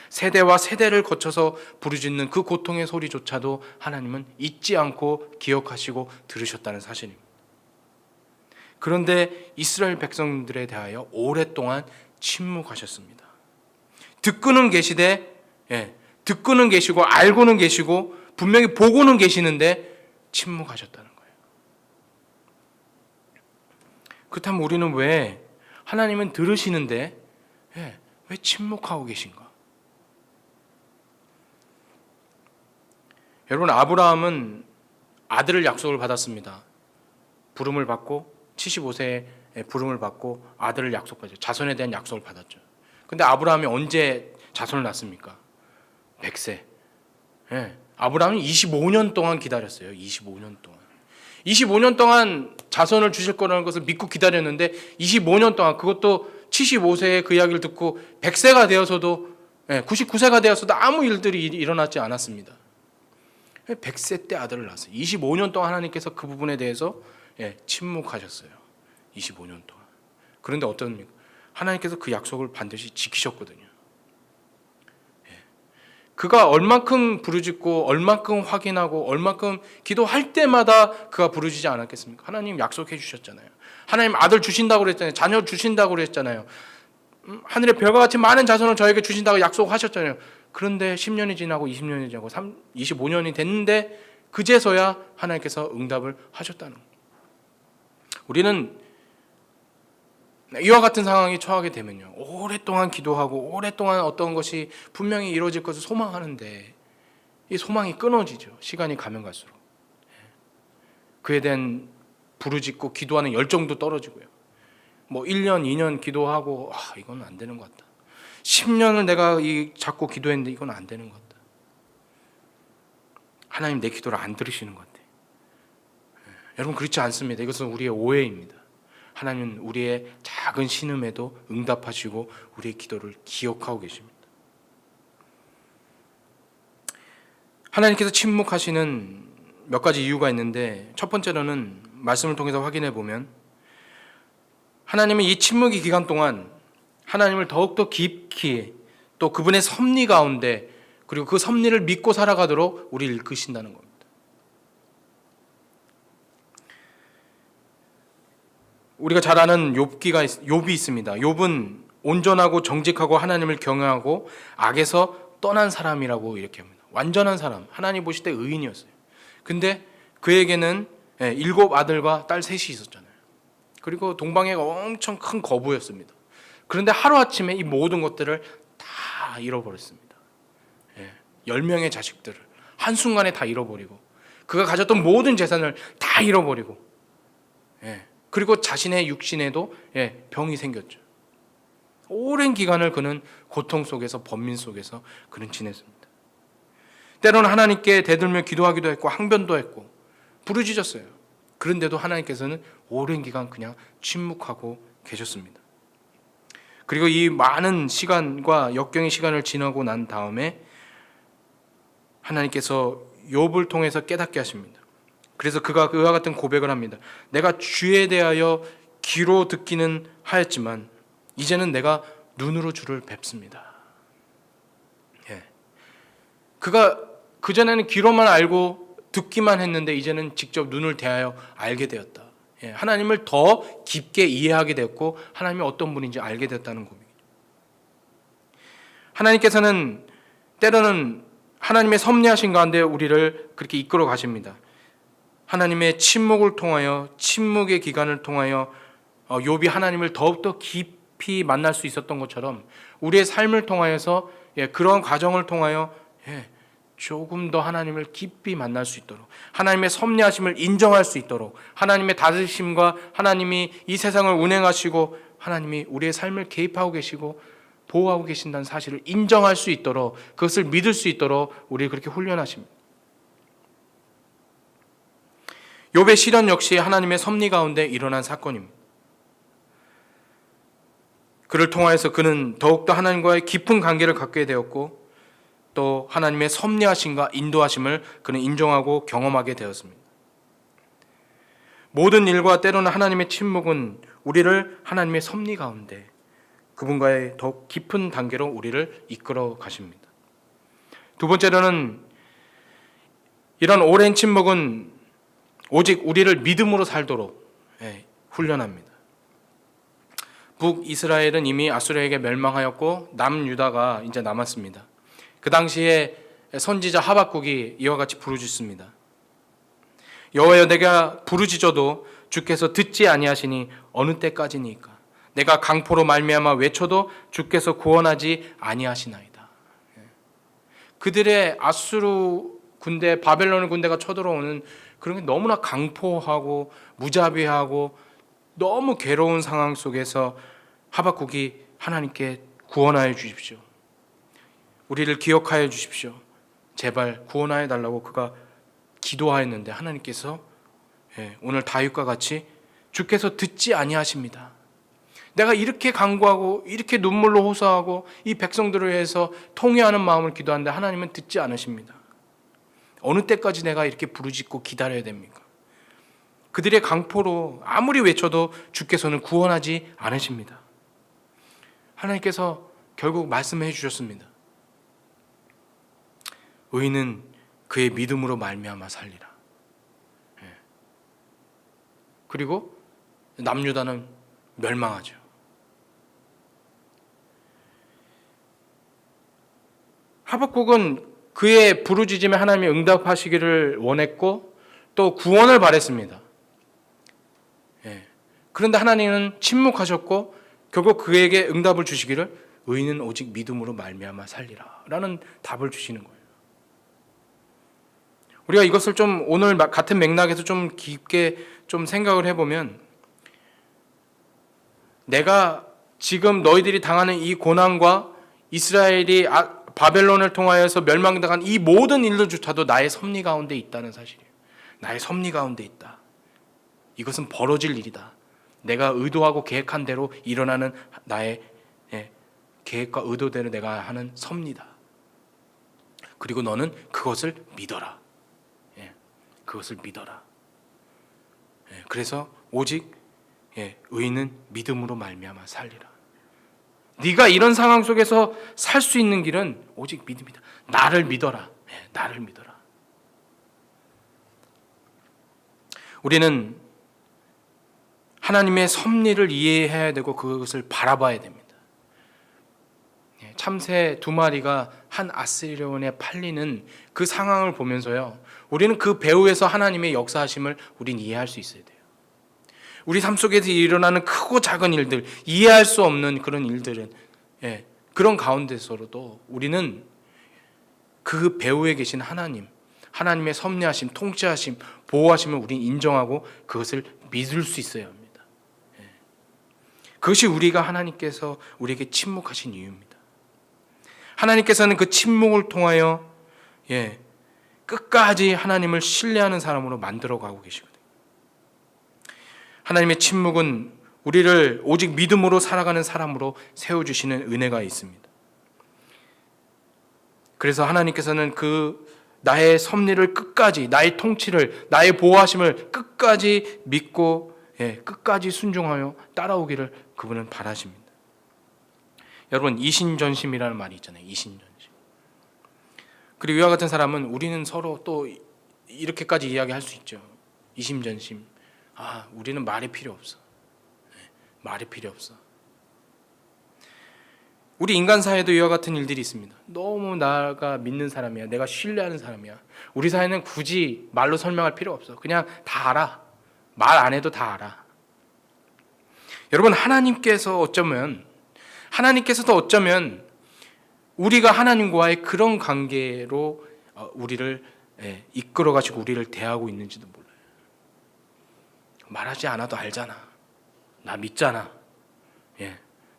세대와 세대를 거쳐서 부르짖는 그 고통의 소리조차도 하나님은 잊지 않고 기억하시고 들으셨다는 사실입니다. 그런데 이스라엘 백성들에 대하여 오랫동안 침묵하셨습니다. 듣고는 계시되, 듣고는 계시고 알고는 계시고 분명히 보고는 계시는데 침묵하셨다는 거예요. 그렇다면 우리는 왜 하나님은 들으시는데 왜 침묵하고 계신가? 여러분, 아브라함은 아들을 약속을 받았습니다. 부름을 받고 75세에 부름을 받고 아들을 약속받았죠. 자손에 대한 약속을 받았죠. 근데 아브라함이 언제 자손을 낳습니까? 100세. 아브라함은 25년 동안 기다렸어요. 25년 동안 자손을 주실 거라는 것을 믿고 기다렸는데 25년 동안, 그것도 75세에 그 이야기를 듣고 100세가 되어서도 99세가 되어서도 아무 일들이 일어나지 않았습니다. 100세 때 아들을 낳았어요. 25년 동안 하나님께서 그 부분에 대해서 침묵하셨어요. 25년 동안. 그런데 어떻습니까? 하나님께서 그 약속을 반드시 지키셨거든요. 그가 얼만큼 부르짖고 얼만큼 확인하고 얼만큼 기도할 때마다 그가 부르짖지 않았겠습니까? 하나님 약속해 주셨잖아요. 하나님 아들 주신다고 그랬잖아요. 자녀 주신다고 그랬잖아요. 하늘의 별과 같이 많은 자손을 저에게 주신다고 약속하셨잖아요. 그런데 10년이 지나고 20년이 지나고 25년이 됐는데 그제서야 하나님께서 응답을 하셨다는 거예요. 우리는 이와 같은 상황에 처하게 되면요, 오랫동안 기도하고 오랫동안 어떤 것이 분명히 이루어질 것을 소망하는데 이 소망이 끊어지죠. 시간이 가면 갈수록. 그에 대한 부르짖고 기도하는 열정도 떨어지고요. 1년, 2년 기도하고 이건 안 되는 것 같다. 10년을 내가 자꾸 기도했는데 이건 안 되는 것 같다. 하나님 내 기도를 안 들으시는 것 같아. 여러분, 그렇지 않습니다. 이것은 우리의 오해입니다. 하나님은 우리의 작은 신음에도 응답하시고 우리의 기도를 기억하고 계십니다. 하나님께서 침묵하시는 몇 가지 이유가 있는데, 첫 번째로는 말씀을 통해서 확인해 보면 하나님은 이 침묵의 기간 동안 하나님을 더욱더 깊이 또 그분의 섭리 가운데, 그리고 그 섭리를 믿고 살아가도록 우리를 이끄신다는 겁니다. 우리가 잘 아는 욥이 있습니다. 욥은 온전하고 정직하고 하나님을 경외하고 악에서 떠난 사람이라고 이렇게 합니다. 완전한 사람, 하나님 보실 때 의인이었어요. 근데 그에게는 7 아들과 딸 셋이 있었잖아요. 그리고 동방애가 엄청 큰 거부였습니다. 그런데 하루아침에 이 모든 것들을 다 잃어버렸습니다. 10명의 자식들을 한순간에 다 잃어버리고, 그가 가졌던 모든 재산을 다 잃어버리고, 그리고 자신의 육신에도 병이 생겼죠. 오랜 기간을 그는 고통 속에서, 번민 속에서 그는 지냈습니다. 때로는 하나님께 대들며 기도하기도 했고 항변도 했고 부르짖었어요. 그런데도 하나님께서는 오랜 기간 그냥 침묵하고 계셨습니다. 그리고 이 많은 시간과 역경의 시간을 지나고 난 다음에 하나님께서 욥을 통해서 깨닫게 하십니다. 그래서 그가 그와 같은 고백을 합니다. 내가 주에 대하여 귀로 듣기는 하였지만 이제는 내가 눈으로 주를 뵙습니다. 그가 그전에는 귀로만 알고 듣기만 했는데 이제는 직접 눈을 대하여 알게 되었다. 하나님을 더 깊게 이해하게 되었고 하나님이 어떤 분인지 알게 되었다는 고백이죠. 하나님께서는 때로는 하나님의 섭리하신 가운데 우리를 그렇게 이끌어 가십니다. 하나님의 침묵을 통하여, 침묵의 기간을 통하여 욥이 하나님을 더욱더 깊이 만날 수 있었던 것처럼 우리의 삶을 통하여서 그런 과정을 통하여 조금 더 하나님을 깊이 만날 수 있도록, 하나님의 섭리하심을 인정할 수 있도록, 하나님의 다스리심과 하나님이 이 세상을 운행하시고 하나님이 우리의 삶을 개입하고 계시고 보호하고 계신다는 사실을 인정할 수 있도록, 그것을 믿을 수 있도록 우리를 그렇게 훈련하십니다. 욥의 시련 역시 하나님의 섭리 가운데 일어난 사건입니다. 그를 통하여서 그는 더욱더 하나님과의 깊은 관계를 갖게 되었고 또 하나님의 섭리하심과 인도하심을 그는 인정하고 경험하게 되었습니다. 모든 일과 때로는 하나님의 침묵은 우리를 하나님의 섭리 가운데 그분과의 더욱 깊은 단계로 우리를 이끌어 가십니다. 두 번째로는 이런 오랜 침묵은 오직 우리를 믿음으로 살도록 훈련합니다. 북이스라엘은 이미 아수르에게 멸망하였고 남유다가 이제 남았습니다. 그 당시에 선지자 하박국이 이와 같이 부르짖습니다. 여호와여, 내가 부르짖어도 주께서 듣지 아니하시니 어느 때까지니까? 내가 강포로 말미암아 외쳐도 주께서 구원하지 아니하시나이다. 그들의 아수르 군대, 바벨론 군대가 쳐들어오는 그런 게 너무나 강포하고 무자비하고 너무 괴로운 상황 속에서 하박국이 하나님께 구원하여 주십시오, 우리를 기억하여 주십시오, 제발 구원하여 달라고 그가 기도하였는데 하나님께서 오늘 다윗과 같이 주께서 듣지 아니하십니다. 내가 이렇게 간구하고 이렇게 눈물로 호소하고 이 백성들을 위해서 통회하는 마음을 기도하는데 하나님은 듣지 않으십니다. 어느 때까지 내가 이렇게 부르짖고 기다려야 됩니까? 그들의 강포로 아무리 외쳐도 주께서는 구원하지 않으십니다. 하나님께서 결국 말씀해 주셨습니다. 의인은 그의 믿음으로 말미암아 살리라. 그리고 남유다는 멸망하죠. 하박국은 그의 부르짖음에 하나님이 응답하시기를 원했고 또 구원을 바랬습니다. 그런데 하나님은 침묵하셨고 결국 그에게 응답을 주시기를 의인은 오직 믿음으로 말미암아 살리라 라는 답을 주시는 거예요. 우리가 이것을 좀 오늘 같은 맥락에서 좀 깊게 좀 생각을 해보면, 내가 지금 너희들이 당하는 이 고난과 이스라엘이 바벨론을 통하여서 멸망당한 이 모든 일들조차도 나의 섭리 가운데 있다는 사실이에요. 나의 섭리 가운데 있다. 이것은 벌어질 일이다. 내가 의도하고 계획한 대로 일어나는 나의 계획과 의도대로 내가 하는 섭리다. 그리고 너는 그것을 믿어라. 그것을 믿어라. 그래서 오직 의인은 믿음으로 말미암아 살리라. 네가 이런 상황 속에서 살 수 있는 길은 오직 믿음이다. 나를 믿어라. 나를 믿어라. 우리는 하나님의 섭리를 이해해야 되고 그것을 바라봐야 됩니다. 참새 두 마리가 한 아스리온에 팔리는 그 상황을 보면서요, 우리는 그 배후에서 하나님의 역사하심을 우린 이해할 수 있어야 돼요. 우리 삶 속에서 일어나는 크고 작은 일들, 이해할 수 없는 그런 일들은 그런 가운데서로도 우리는 그 배후에 계신 하나님의 섭리하심, 통치하심, 보호하심을 우린 인정하고 그것을 믿을 수 있어야 합니다. 그것이 우리가 하나님께서 우리에게 침묵하신 이유입니다. 하나님께서는 그 침묵을 통하여 끝까지 하나님을 신뢰하는 사람으로 만들어가고 계시거든요. 하나님의 침묵은 우리를 오직 믿음으로 살아가는 사람으로 세워주시는 은혜가 있습니다. 그래서 하나님께서는 그 나의 섭리를 끝까지, 나의 통치를, 나의 보호하심을 끝까지 믿고 끝까지 순종하여 따라오기를 그분은 바라십니다. 여러분, 이신전심이라는 말이 있잖아요. 이신전심. 그리고 이와 같은 사람은 우리는 서로 또 이렇게까지 이야기할 수 있죠. 이심전심. 우리는 말이 필요 없어. 말이 필요 없어. 우리 인간 사회도 이와 같은 일들이 있습니다. 너무 나가 믿는 사람이야. 내가 신뢰하는 사람이야. 우리 사회는 굳이 말로 설명할 필요 없어. 그냥 다 알아. 말 안 해도 다 알아. 여러분, 하나님께서도 어쩌면 우리가 하나님과의 그런 관계로 우리를 이끌어 가지고 우리를 대하고 있는지도 몰라요. 말하지 않아도 알잖아. 나 믿잖아.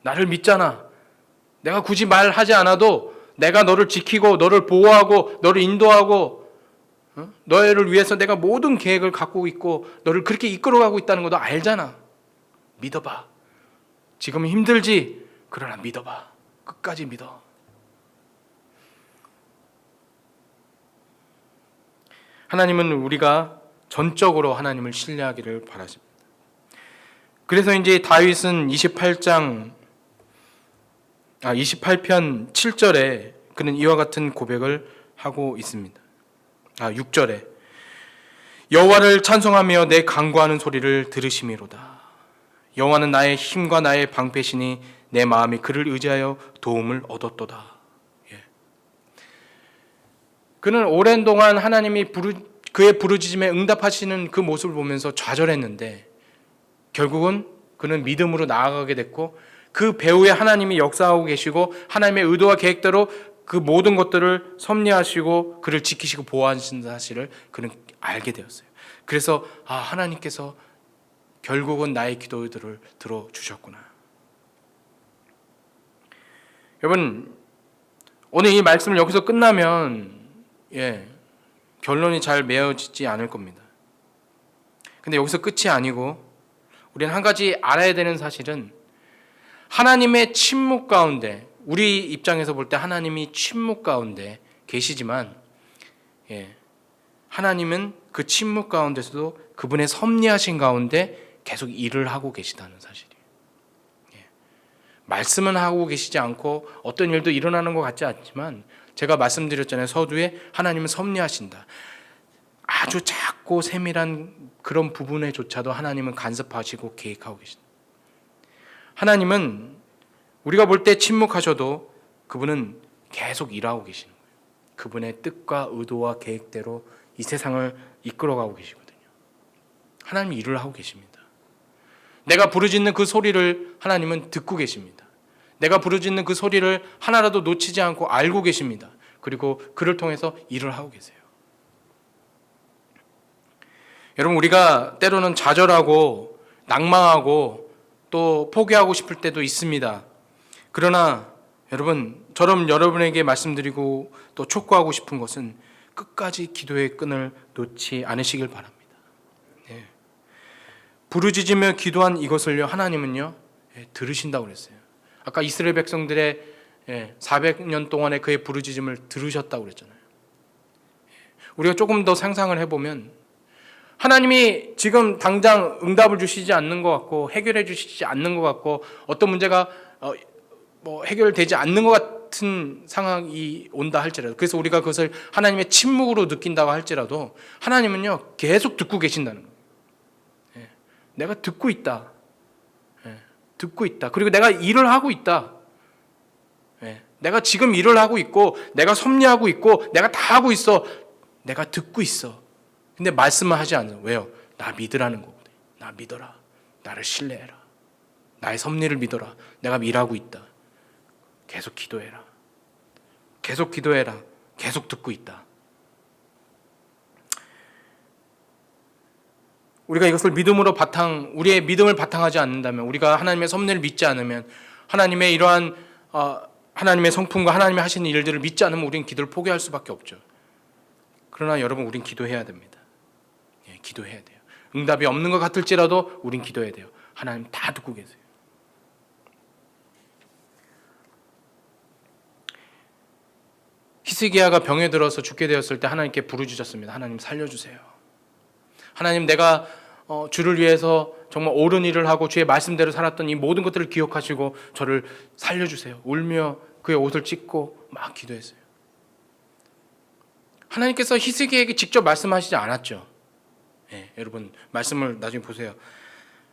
나를 믿잖아. 내가 굳이 말하지 않아도 내가 너를 지키고 너를 보호하고 너를 인도하고 너를 위해서 내가 모든 계획을 갖고 있고 너를 그렇게 이끌어가고 있다는 것도 알잖아. 믿어봐. 지금은 힘들지? 그러나 믿어봐. 끝까지 믿어. 하나님은 우리가 전적으로 하나님을 신뢰하기를 바라십니다. 그래서 이제 다윗은 28편 7절에 그는 이와 같은 고백을 하고 있습니다. 6절에 여호와를 찬송하며 내 간구하는 소리를 들으심이로다. 여호와는 나의 힘과 나의 방패시니 내 마음이 그를 의지하여 도움을 얻었도다. 그는 오랜 동안 하나님이 그의 부르짖음에 응답하시는 그 모습을 보면서 좌절했는데 결국은 그는 믿음으로 나아가게 됐고 그 배후에 하나님이 역사하고 계시고 하나님의 의도와 계획대로 그 모든 것들을 섭리하시고 그를 지키시고 보호하시는 사실을 그는 알게 되었어요. 그래서 하나님께서 결국은 나의 기도들을 들어주셨구나. 여러분, 오늘 이 말씀을 여기서 끝나면 결론이 잘 맺어지지 않을 겁니다. 근데 여기서 끝이 아니고 우리는 한 가지 알아야 되는 사실은 하나님의 침묵 가운데, 우리 입장에서 볼 때 하나님이 침묵 가운데 계시지만 하나님은 그 침묵 가운데서도 그분의 섭리하신 가운데 계속 일을 하고 계시다는 사실이에요. 말씀은 하고 계시지 않고 어떤 일도 일어나는 것 같지 않지만 제가 말씀드렸잖아요. 서두에 하나님은 섭리하신다. 아주 작고 세밀한 그런 부분에조차도 하나님은 간섭하시고 계획하고 계신다. 하나님은 우리가 볼 때 침묵하셔도 그분은 계속 일하고 계시는 거예요. 그분의 뜻과 의도와 계획대로 이 세상을 이끌어가고 계시거든요. 하나님이 일을 하고 계십니다. 내가 부르짖는 그 소리를 하나님은 듣고 계십니다. 내가 부르짖는 그 소리를 하나라도 놓치지 않고 알고 계십니다. 그리고 그를 통해서 일을 하고 계세요. 여러분, 우리가 때로는 좌절하고 낭망하고 또 포기하고 싶을 때도 있습니다. 그러나 저처럼 여러분에게 말씀드리고 또 촉구하고 싶은 것은 끝까지 기도의 끈을 놓지 않으시길 바랍니다. 부르짖으며 기도한 이것을요, 하나님은요 들으신다고 그랬어요. 아까 이스라엘 백성들의 400년 동안의 그의 부르짖음을 들으셨다고 그랬잖아요. 우리가 조금 더 상상을 해보면 하나님이 지금 당장 응답을 주시지 않는 것 같고 해결해 주시지 않는 것 같고 어떤 문제가 해결되지 않는 것 같은 상황이 온다 할지라도, 그래서 우리가 그것을 하나님의 침묵으로 느낀다고 할지라도 하나님은요 계속 듣고 계신다는 거예요. 내가 듣고 있다. 듣고 있다. 그리고 내가 일을 하고 있다. 내가 지금 일을 하고 있고 내가 섭리하고 있고 내가 다 하고 있어. 내가 듣고 있어. 근데 말씀을 하지 않아요. 왜요? 나 믿으라는 거거든요. 나 믿어라. 나를 신뢰해라. 나의 섭리를 믿어라. 내가 일하고 있다. 계속 기도해라. 계속 기도해라. 계속 듣고 있다. 우리가 이것을 우리의 믿음을 바탕하지 않는다면, 우리가 하나님의 섭리를 믿지 않으면, 하나님의 이러한 하나님의 성품과 하나님이 하시는 일들을 믿지 않으면 우리는 기도를 포기할 수밖에 없죠. 그러나 여러분, 우린 기도해야 됩니다. 기도해야 돼요. 응답이 없는 것 같을지라도 우린 기도해야 돼요. 하나님 다 듣고 계세요. 히스기야가 병에 들어서 죽게 되었을 때 하나님께 부르짖었습니다. 하나님 살려주세요. 하나님, 내가 주를 위해서 정말 옳은 일을 하고 주의 말씀대로 살았던 이 모든 것들을 기억하시고 저를 살려주세요. 울며 그의 옷을 찢고 막 기도했어요. 하나님께서 히스기야에게 직접 말씀하시지 않았죠. 여러분, 말씀을 나중에 보세요.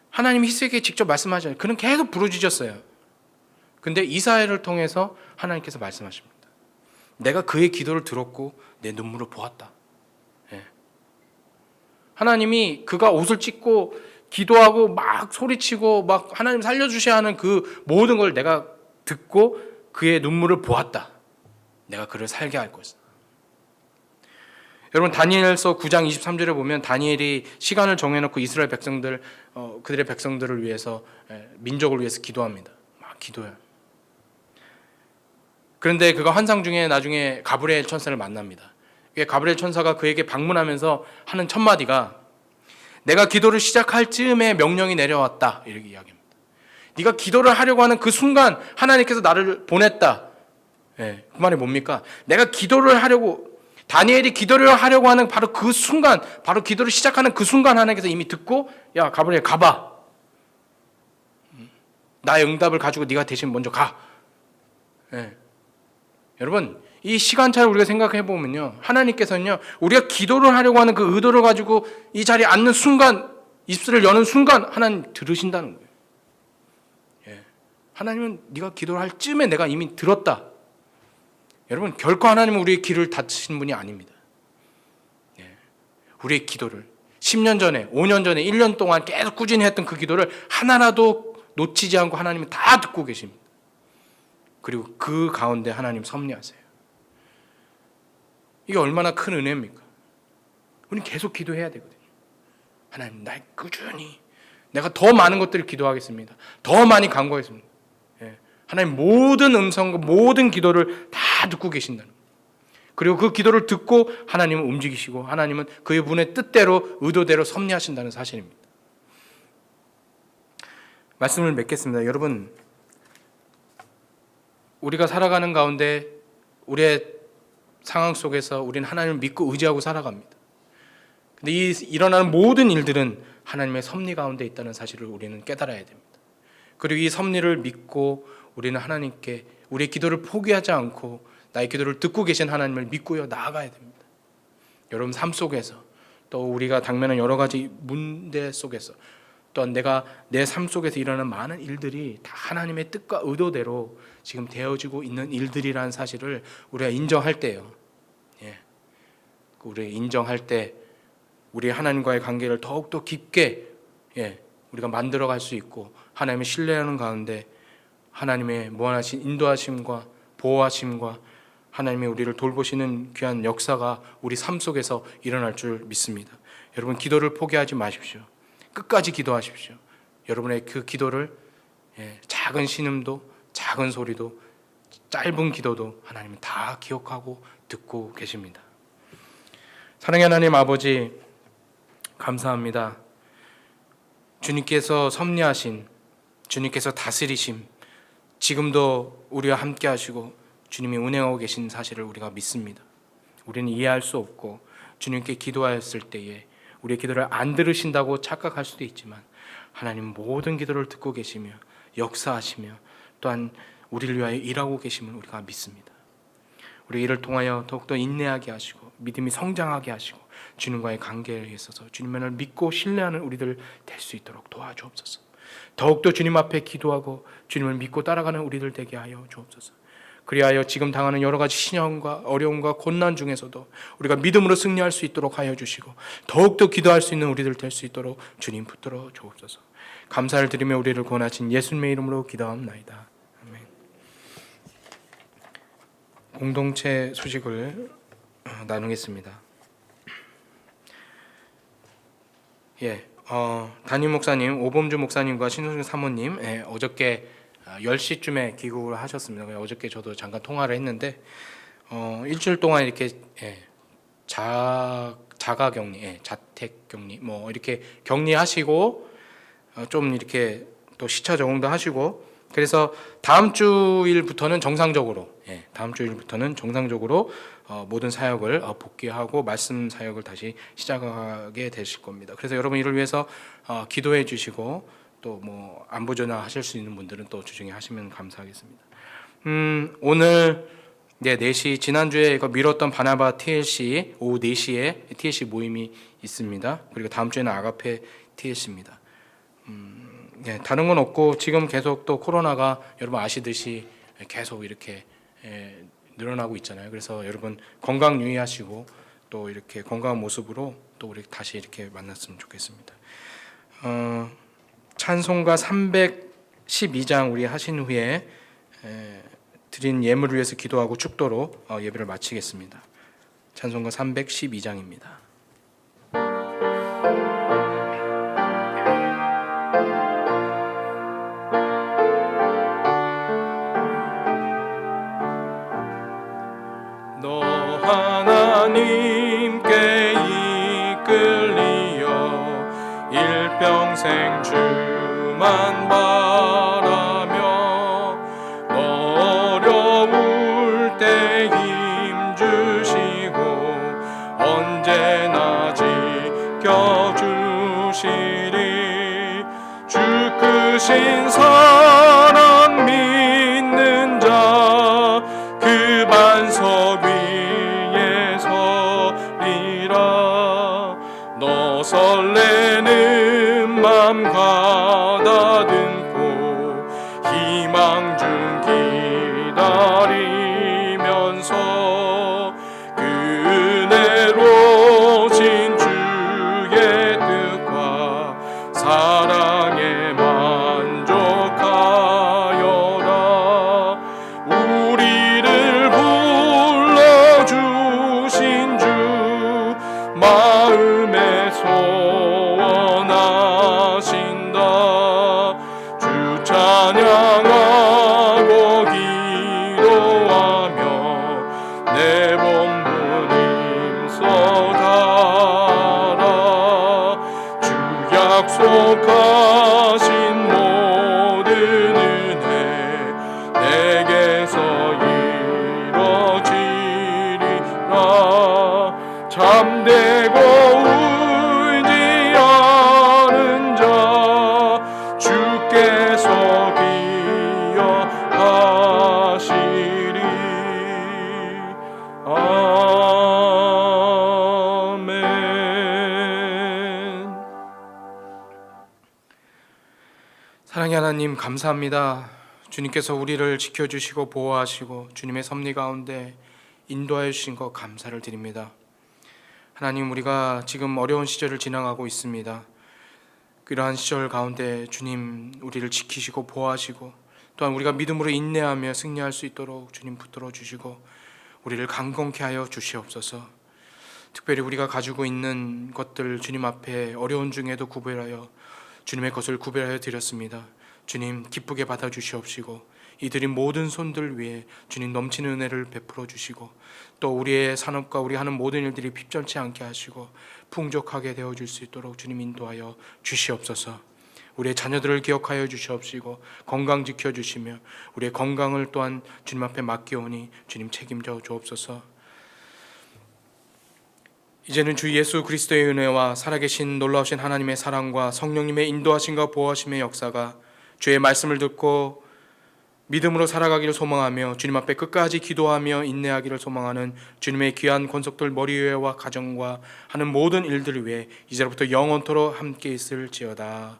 하나님이 히스기야에게 직접 말씀하지 않아요. 그는 계속 부르짖었어요. 근데 이사야를 통해서 하나님께서 말씀하십니다. 내가 그의 기도를 들었고 내 눈물을 보았다. 예. 하나님이 그가 옷을 찢고 기도하고 막 소리치고 막 하나님 살려주셔야 하는 그 모든 걸 내가 듣고 그의 눈물을 보았다. 내가 그를 살게 할 것이다. 여러분 다니엘서 9장 23절에 보면 다니엘이 시간을 정해놓고 이스라엘 백성들 그들의 백성들을 위해서 민족을 위해서 기도합니다. 막 기도해요. 그런데 그가 환상 중에 나중에 가브리엘 천사를 만납니다. 가브리엘 천사가 그에게 방문하면서 하는 첫 마디가 내가 기도를 시작할 즈음에 명령이 내려왔다 이렇게 이야기합니다. 네가 기도를 하려고 하는 그 순간 하나님께서 나를 보냈다. 그 말이 뭡니까? 내가 기도를 하려고 다니엘이 기도를 하려고 하는 바로 그 순간, 바로 기도를 시작하는 그 순간 하나님께서 이미 듣고 야 가브리엘 가봐. 나의 응답을 가지고 네가 대신 먼저 가. 여러분 이 시간차를 우리가 생각해 보면요, 하나님께서는요 우리가 기도를 하려고 하는 그 의도를 가지고 이 자리에 앉는 순간, 입술을 여는 순간 하나님 들으신다는 거예요. 하나님은 네가 기도를 할 쯤에 내가 이미 들었다. 여러분 결코 하나님은 우리의 귀를 닫으신 분이 아닙니다. 우리의 기도를 10년 전에, 5년 전에, 1년 동안 계속 꾸준히 했던 그 기도를 하나라도 놓치지 않고 하나님은 다 듣고 계십니다. 그리고 그 가운데 하나님 섭리하세요. 이게 얼마나 큰 은혜입니까? 우리는 계속 기도해야 되거든요. 하나님 날 꾸준히 내가 더 많은 것들을 기도하겠습니다. 더 많이 간구하겠습니다. 하나님 모든 음성과 모든 기도를 다 듣고 계신다는 거예요. 그리고 그 기도를 듣고 하나님은 움직이시고 하나님은 그의 분의 뜻대로 의도대로 섭리하신다는 사실입니다. 말씀을 맺겠습니다. 여러분 우리가 살아가는 가운데 우리의 상황 속에서 우리는 하나님을 믿고 의지하고 살아갑니다. 근데 이 일어나는 모든 일들은 하나님의 섭리 가운데 있다는 사실을 우리는 깨달아야 됩니다. 그리고 이 섭리를 믿고 우리는 하나님께 우리의 기도를 포기하지 않고 나의 기도를 듣고 계신 하나님을 믿고요 나아가야 됩니다. 여러분 삶 속에서 또 우리가 당면한 여러 가지 문제 속에서 또한 내가 내 삶 속에서 일어나는 많은 일들이 다 하나님의 뜻과 의도대로 지금 되어지고 있는 일들이라는 사실을 우리가 인정할 때요. 우리가 인정할 때 우리 하나님과의 관계를 더욱더 깊게 우리가 만들어갈 수 있고 하나님을 신뢰하는 가운데 하나님의 무한하신 인도하심과 보호하심과 하나님의 우리를 돌보시는 귀한 역사가 우리 삶 속에서 일어날 줄 믿습니다. 여러분 기도를 포기하지 마십시오. 끝까지 기도하십시오. 여러분의 그 기도를 작은 신음도 작은 소리도 짧은 기도도 하나님은 다 기억하고 듣고 계십니다. 사랑의 하나님 아버지 감사합니다. 주님께서 섭리하신 주님께서 다스리심 지금도 우리와 함께 하시고 주님이 운행하고 계신 사실을 우리가 믿습니다. 우리는 이해할 수 없고 주님께 기도하였을 때에 우리의 기도를 안 들으신다고 착각할 수도 있지만 하나님 모든 기도를 듣고 계시며 역사하시며 또한 우리를 위하여 일하고 계심을 우리가 믿습니다. 우리 이를 통하여 더욱더 인내하게 하시고 믿음이 성장하게 하시고 주님과의 관계에 있어서 주님만을 믿고 신뢰하는 우리들 될 수 있도록 도와주옵소서. 더욱더 주님 앞에 기도하고 주님을 믿고 따라가는 우리들 되게 하여 주옵소서. 그리하여 지금 당하는 여러 가지 시련과 어려움과 고난 중에서도 우리가 믿음으로 승리할 수 있도록 하여 주시고 더욱더 기도할 수 있는 우리들 될 수 있도록 주님 붙들어 주옵소서. 감사를 드리며 우리를 구원하신 예수님의 이름으로 기도합나이다. 아멘. 공동체 소식을 나누겠습니다. 담임 목사님, 오범주 목사님과 신성준 사모님 어저께 10시쯤에 귀국을 하셨습니다. 어저께 저도 잠깐 통화를 했는데 일주일 동안 이렇게 자가 격리, 자택 격리 뭐 이렇게 격리하시고 좀 이렇게 또 시차 적응도 하시고 그래서 다음 주일부터는 정상적으로 모든 사역을 복귀하고 말씀 사역을 다시 시작하게 되실 겁니다. 그래서 여러분 이를 위해서 기도해 주시고 또 뭐 안부 전화하실 수 있는 분들은 또 주중에 하시면 감사하겠습니다. 오늘 4시 지난주에 이거 미뤘던 바나바 TLC 오후 4시에 TLC 모임이 있습니다. 그리고 다음 주에는 아가페 TLC입니다. 다른 건 없고 지금 계속 또 코로나가 여러분 아시듯이 계속 이렇게 늘어나고 있잖아요. 그래서 여러분 건강 유의하시고 또 이렇게 건강한 모습으로 또 우리 다시 이렇게 만났으면 좋겠습니다. 찬송가 312장 우리 하신 후에 드린 예물을 위해서 기도하고 축도로 예배를 마치겠습니다. 찬송가 312장입니다.
너 하나님께 이끌리어 일평생 주만 바라며 너 어려울 때 힘 주시고 언제나 지켜주시리. 주 크신 사랑 믿는 자 그 반석 위에 서리라. 너 설레는 맘 가다듬고 희망 중 기다리면서 그 은혜로우신 주의 뜻과 사랑에 만족하여라. 우리를 불러주신 주 마음에 소원하신다. 주 찬양하고 기도하며 내 본분 힘써 달아. 주 약속하신 모든 은혜 내게서 이뤄지리라. 잠들고 울지 않은 자 주께서 기억하시리. 아멘.
사랑의 하나님 감사합니다. 주님께서 우리를 지켜주시고 보호하시고 주님의 섭리 가운데 인도하여 주신 것 감사를 드립니다. 하나님, 우리가 지금 어려운 시절을 지나가고 있습니다. 그러한 시절 가운데 주님 우리를 지키시고 보호하시고 또한 우리가 믿음으로 인내하며 승리할 수 있도록 주님 붙들어 주시고 우리를 강건케 하여 주시옵소서. 특별히 우리가 가지고 있는 것들 주님 앞에 어려운 중에도 구별하여 주님의 것을 구별하여 드렸습니다. 주님 기쁘게 받아 주시옵시고 이 드린 모든 손들 위에 주님 넘치는 은혜를 베풀어 주시고 또 우리의 산업과 우리 하는 모든 일들이 핍전치 않게 하시고 풍족하게 되어줄 수 있도록 주님 인도하여 주시옵소서. 우리의 자녀들을 기억하여 주시옵시고 건강 지켜주시며 우리의 건강을 또한 주님 앞에 맡기오니 주님 책임져 주옵소서. 이제는 주 예수 그리스도의 은혜와 살아계신 놀라우신 하나님의 사랑과 성령님의 인도하심과 보호하심의 역사가 주의 말씀을 듣고 믿음으로 살아가기를 소망하며 주님 앞에 끝까지 기도하며 인내하기를 소망하는 주님의 귀한 권속들 머리 위에와 가정과 하는 모든 일들을 위해 이제부터 영원토록 함께 있을지어다.